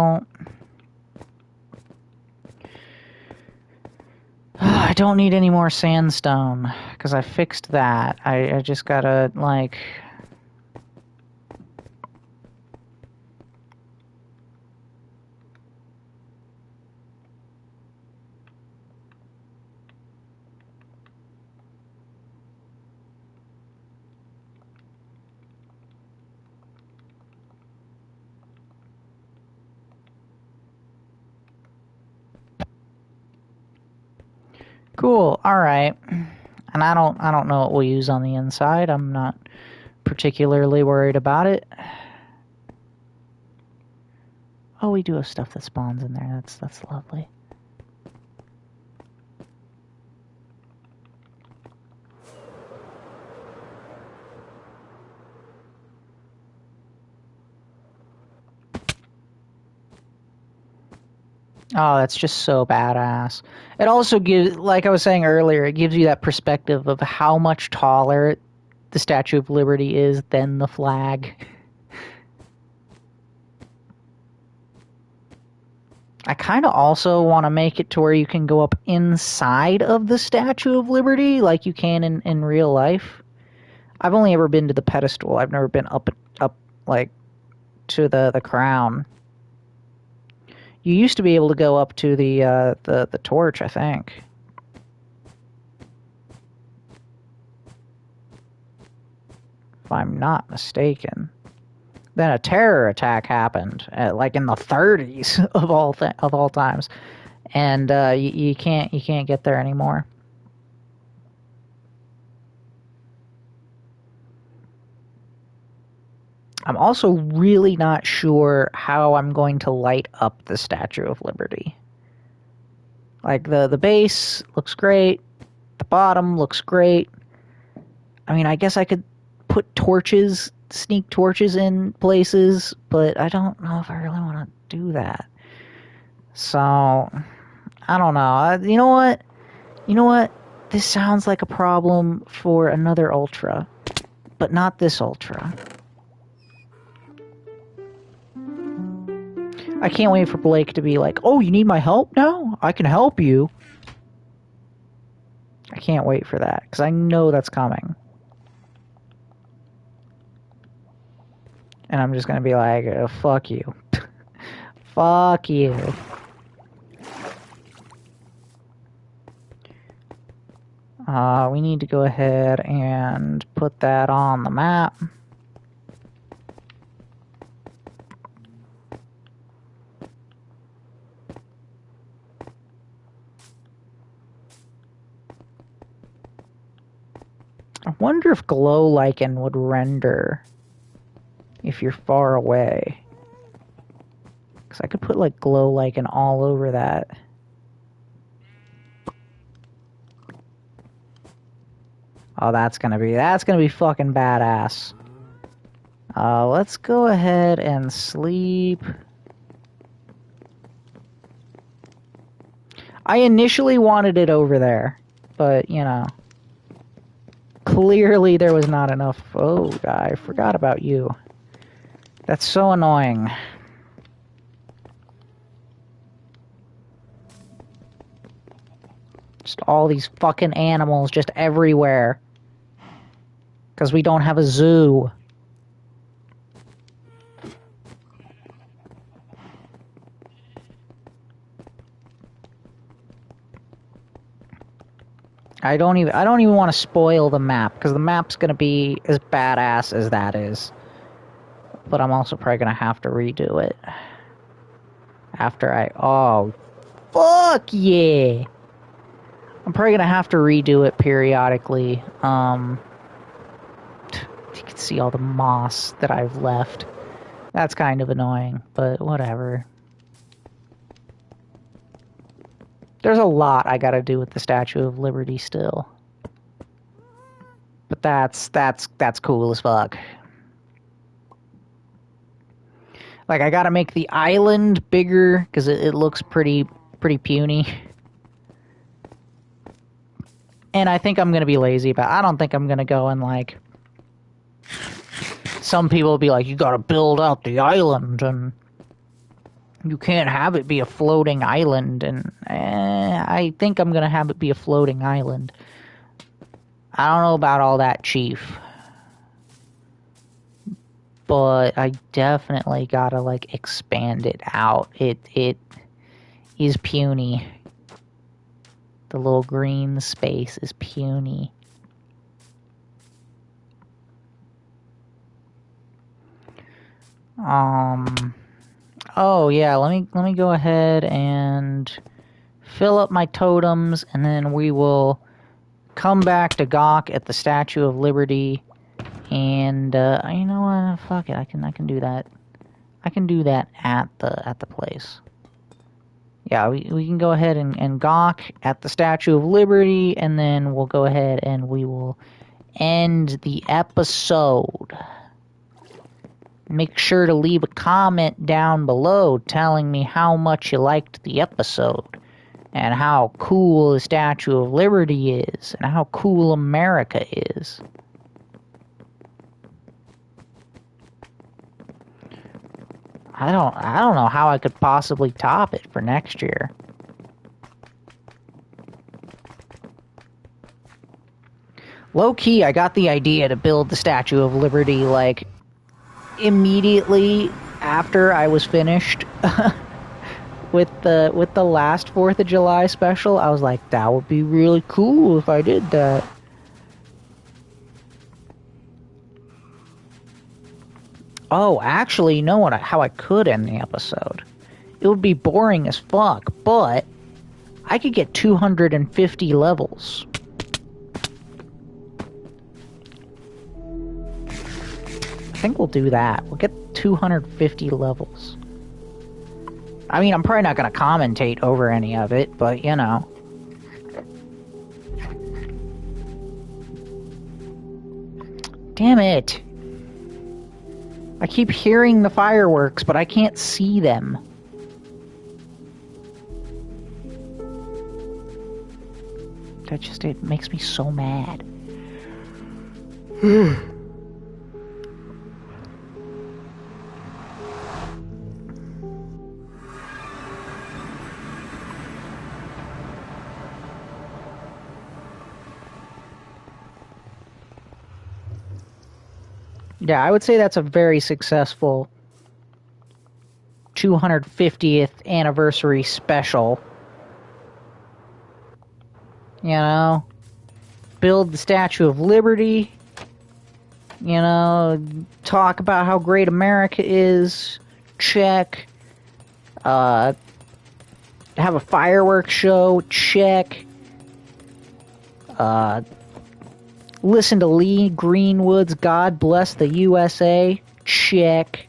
don't need any more sandstone, because I fixed that. I just gotta, like... Cool. All right. And I don't know what we'll use on the inside. I'm not particularly worried about it. Oh, we do have stuff that spawns in there. That's lovely. Oh, that's just so badass. It also gives, like I was saying earlier, it gives you that perspective of how much taller the Statue of Liberty is than the flag. I kind of also want to make it to where you can go up inside of the Statue of Liberty like you can in real life. I've only ever been to the pedestal. I've never been up like to the crown. You used to be able to go up to the torch, I think. If I'm not mistaken. Then a terror attack happened, like in the 30s of all times, and you can't get there anymore. I'm also really not sure how I'm going to light up the Statue of Liberty. Like, the base looks great. The bottom looks great. I mean, I guess I could put torches, sneak torches in places, but I don't know if I really want to do that. So, I don't know. You know what? You know what? This sounds like a problem for another Ultra, but not this Ultra. I can't wait for Blake to be like, oh, you need my help now? I can help you. I can't wait for that, because I know that's coming. And I'm just going to be like, oh, fuck you. Fuck you. We need to go ahead and put that on the map. I wonder if glow lichen would render if you're far away. Because I could put like glow lichen all over that. Oh, that's gonna be fucking badass. Let's go ahead and sleep. I initially wanted it over there, but you know, clearly there was not enough. Oh, I forgot about you. That's so annoying. Just all these fucking animals just everywhere. Because we don't have a zoo. I don't even want to spoil the map, because the map's gonna be as badass as that is. But I'm also probably gonna have to redo it. Oh, fuck yeah! I'm probably gonna have to redo it periodically. You can see all the moss that I've left. That's kind of annoying, but whatever. There's a lot I gotta do with the Statue of Liberty still. But that's cool as fuck. Like, I gotta make the island bigger, because it looks pretty puny. And I think I'm gonna be lazy about it. I don't think I'm gonna go and, like... Some people will be like, you gotta build out the island, and... You can't have it be a floating island, and... I think I'm gonna have it be a floating island. I don't know about all that, Chief. But I definitely gotta, like, expand it out. It is puny. The little green space is puny. Oh yeah, let me go ahead and fill up my totems, and then we will come back to gawk at the Statue of Liberty. And you know what? Fuck it. I can do that. I can do that at the place. Yeah, we can go ahead and gawk at the Statue of Liberty, and then we'll go ahead and we will end the episode. Make sure to leave a comment down below telling me how much you liked the episode, and how cool the Statue of Liberty is, and how cool America is. I don't know how I could possibly top it for next year. Low key, I got the idea to build the Statue of Liberty like immediately after I was finished with the last 4th of July special. I was like, that would be really cool if I did that. Oh, actually, you know what? How I could end the episode? It would be boring as fuck, but I could get 250 levels. I think we'll do that. We'll get 250 levels. I mean, I'm probably not going to commentate over any of it, but you know. Damn it. I keep hearing the fireworks, but I can't see them. It makes me so mad. Yeah, I would say that's a very successful 250th anniversary special. You know, build the Statue of Liberty. You know, talk about how great America is. Check. Have a fireworks show. Check. Listen to Lee Greenwood's God Bless the USA. Check.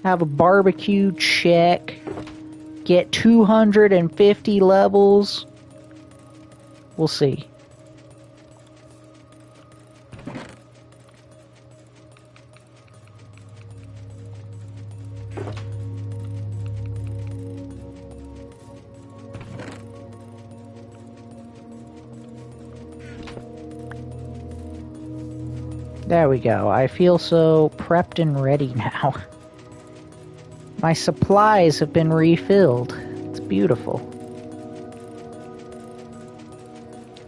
Have a barbecue. Check. Get 250 levels. We'll see. There we go. I feel so prepped and ready now. My supplies have been refilled. It's beautiful.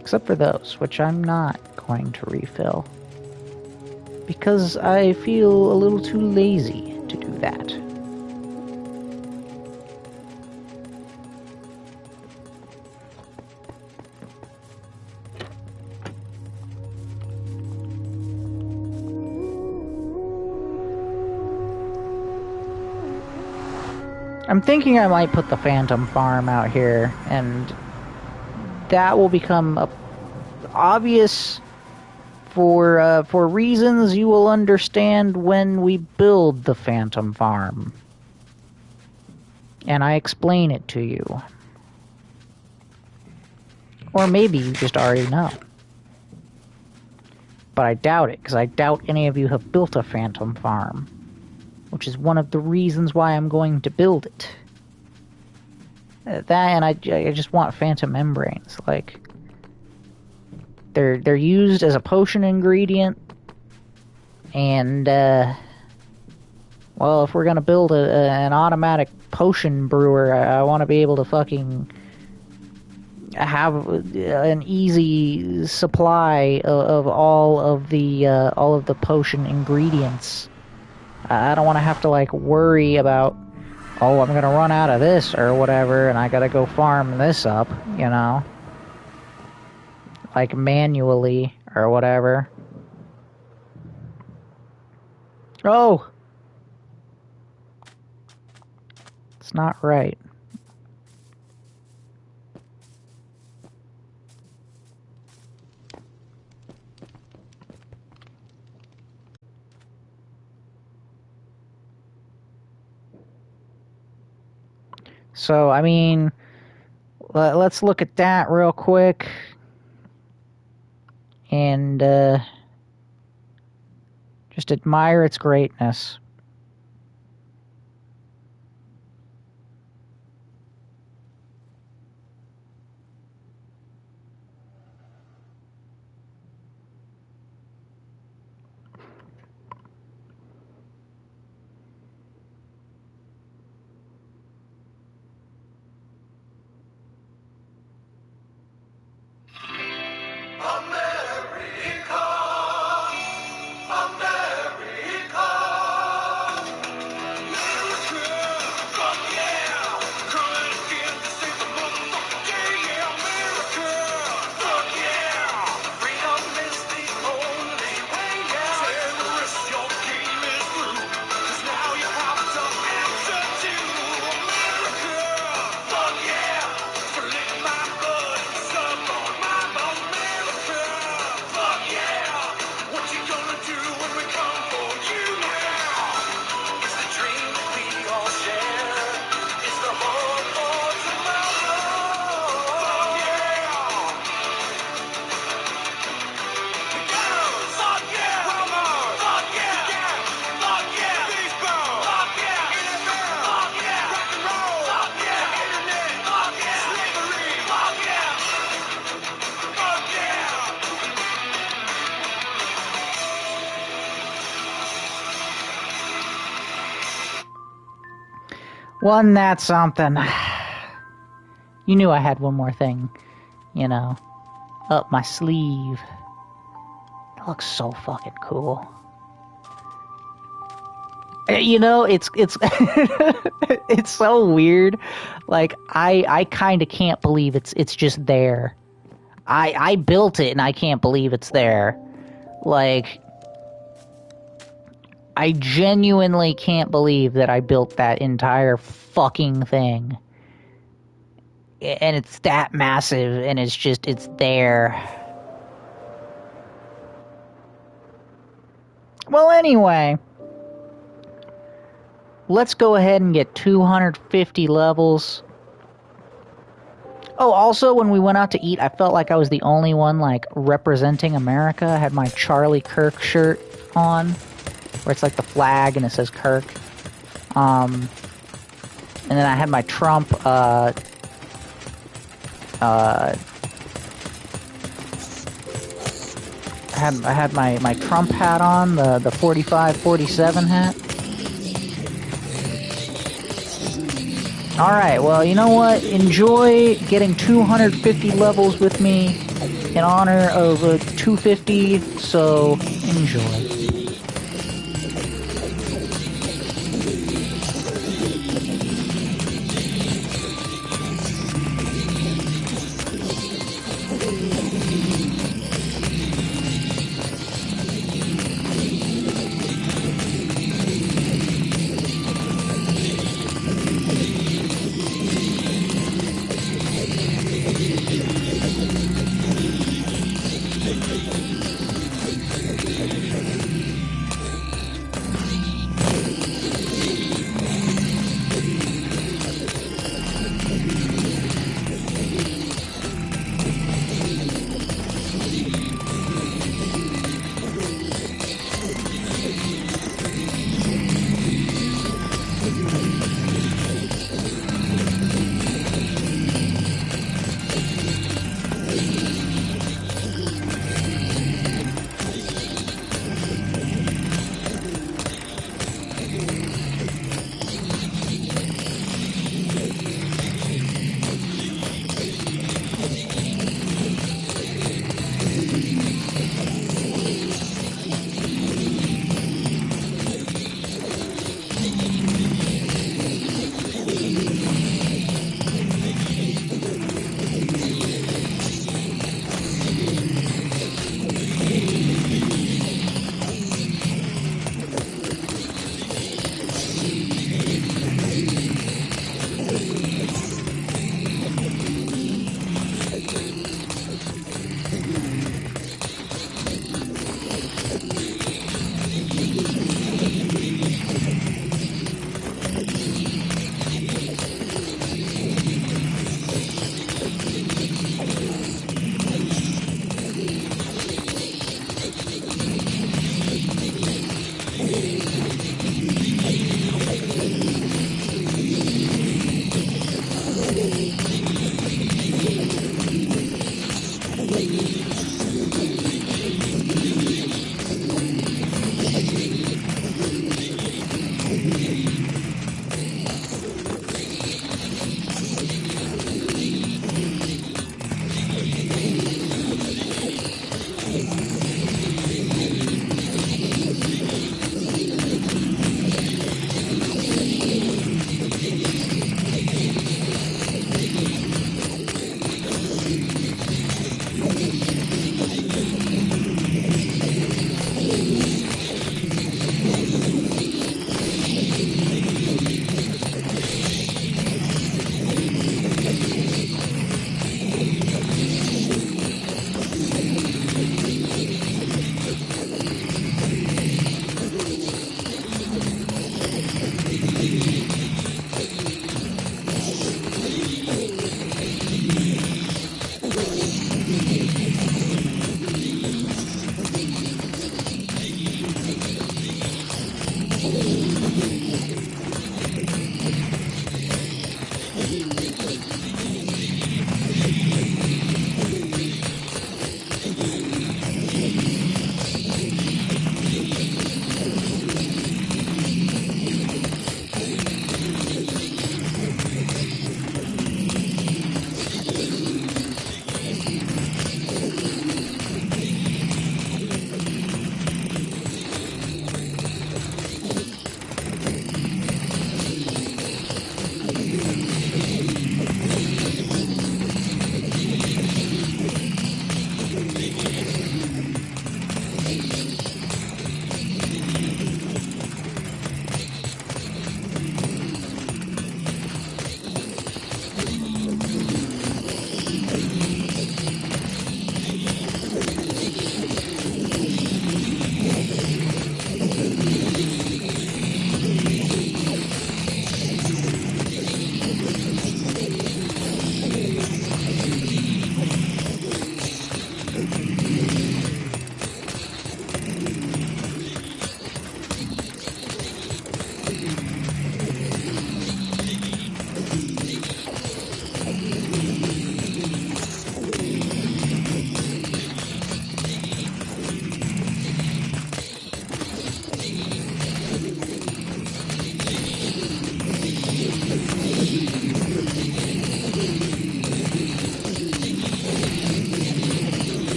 Except for those, which I'm not going to refill. Because I feel a little too lazy to do that. I'm thinking I might put the Phantom Farm out here, and that will become obvious for reasons you will understand when we build the Phantom Farm. And I explain it to you. Or maybe you just already know. But I doubt it, because I doubt any of you have built a Phantom Farm. Which is one of the reasons why I'm going to build it. That, and I just want phantom membranes. Like, they're used as a potion ingredient, and well, if we're gonna build an automatic potion brewer, I want to be able to fucking have an easy supply of all of the potion ingredients. I don't want to have to, like, worry about, oh, I'm going to run out of this or whatever, and I got to go farm this up, you know? Like, manually or whatever. Oh! It's not right. So, I mean, let's look at that real quick. And just admire its greatness. Wasn't that something? You knew I had one more thing, up my sleeve. It looks so fucking cool. It's it's so weird. Like I kind of can't believe it's just there. I built it and I can't believe it's there. Like, I genuinely can't believe that I built that entire fucking thing. And it's that massive, and it's there. Well, anyway, let's go ahead and get 250 levels. Oh, also, when we went out to eat, I felt like I was the only one, like, representing America. I had my Charlie Kirk shirt on, where it's like the flag and it says Kirk. And then I had my Trump, I had my Trump hat on, the 45-47 hat. Alright, well, you know what? Enjoy getting 250 levels with me in honor of 250, so enjoy.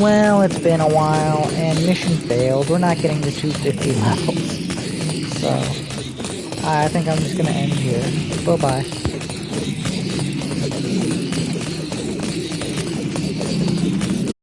Well, it's been a while, and mission failed. We're not getting to 250 levels. So, I think I'm just gonna end here. Bye-bye.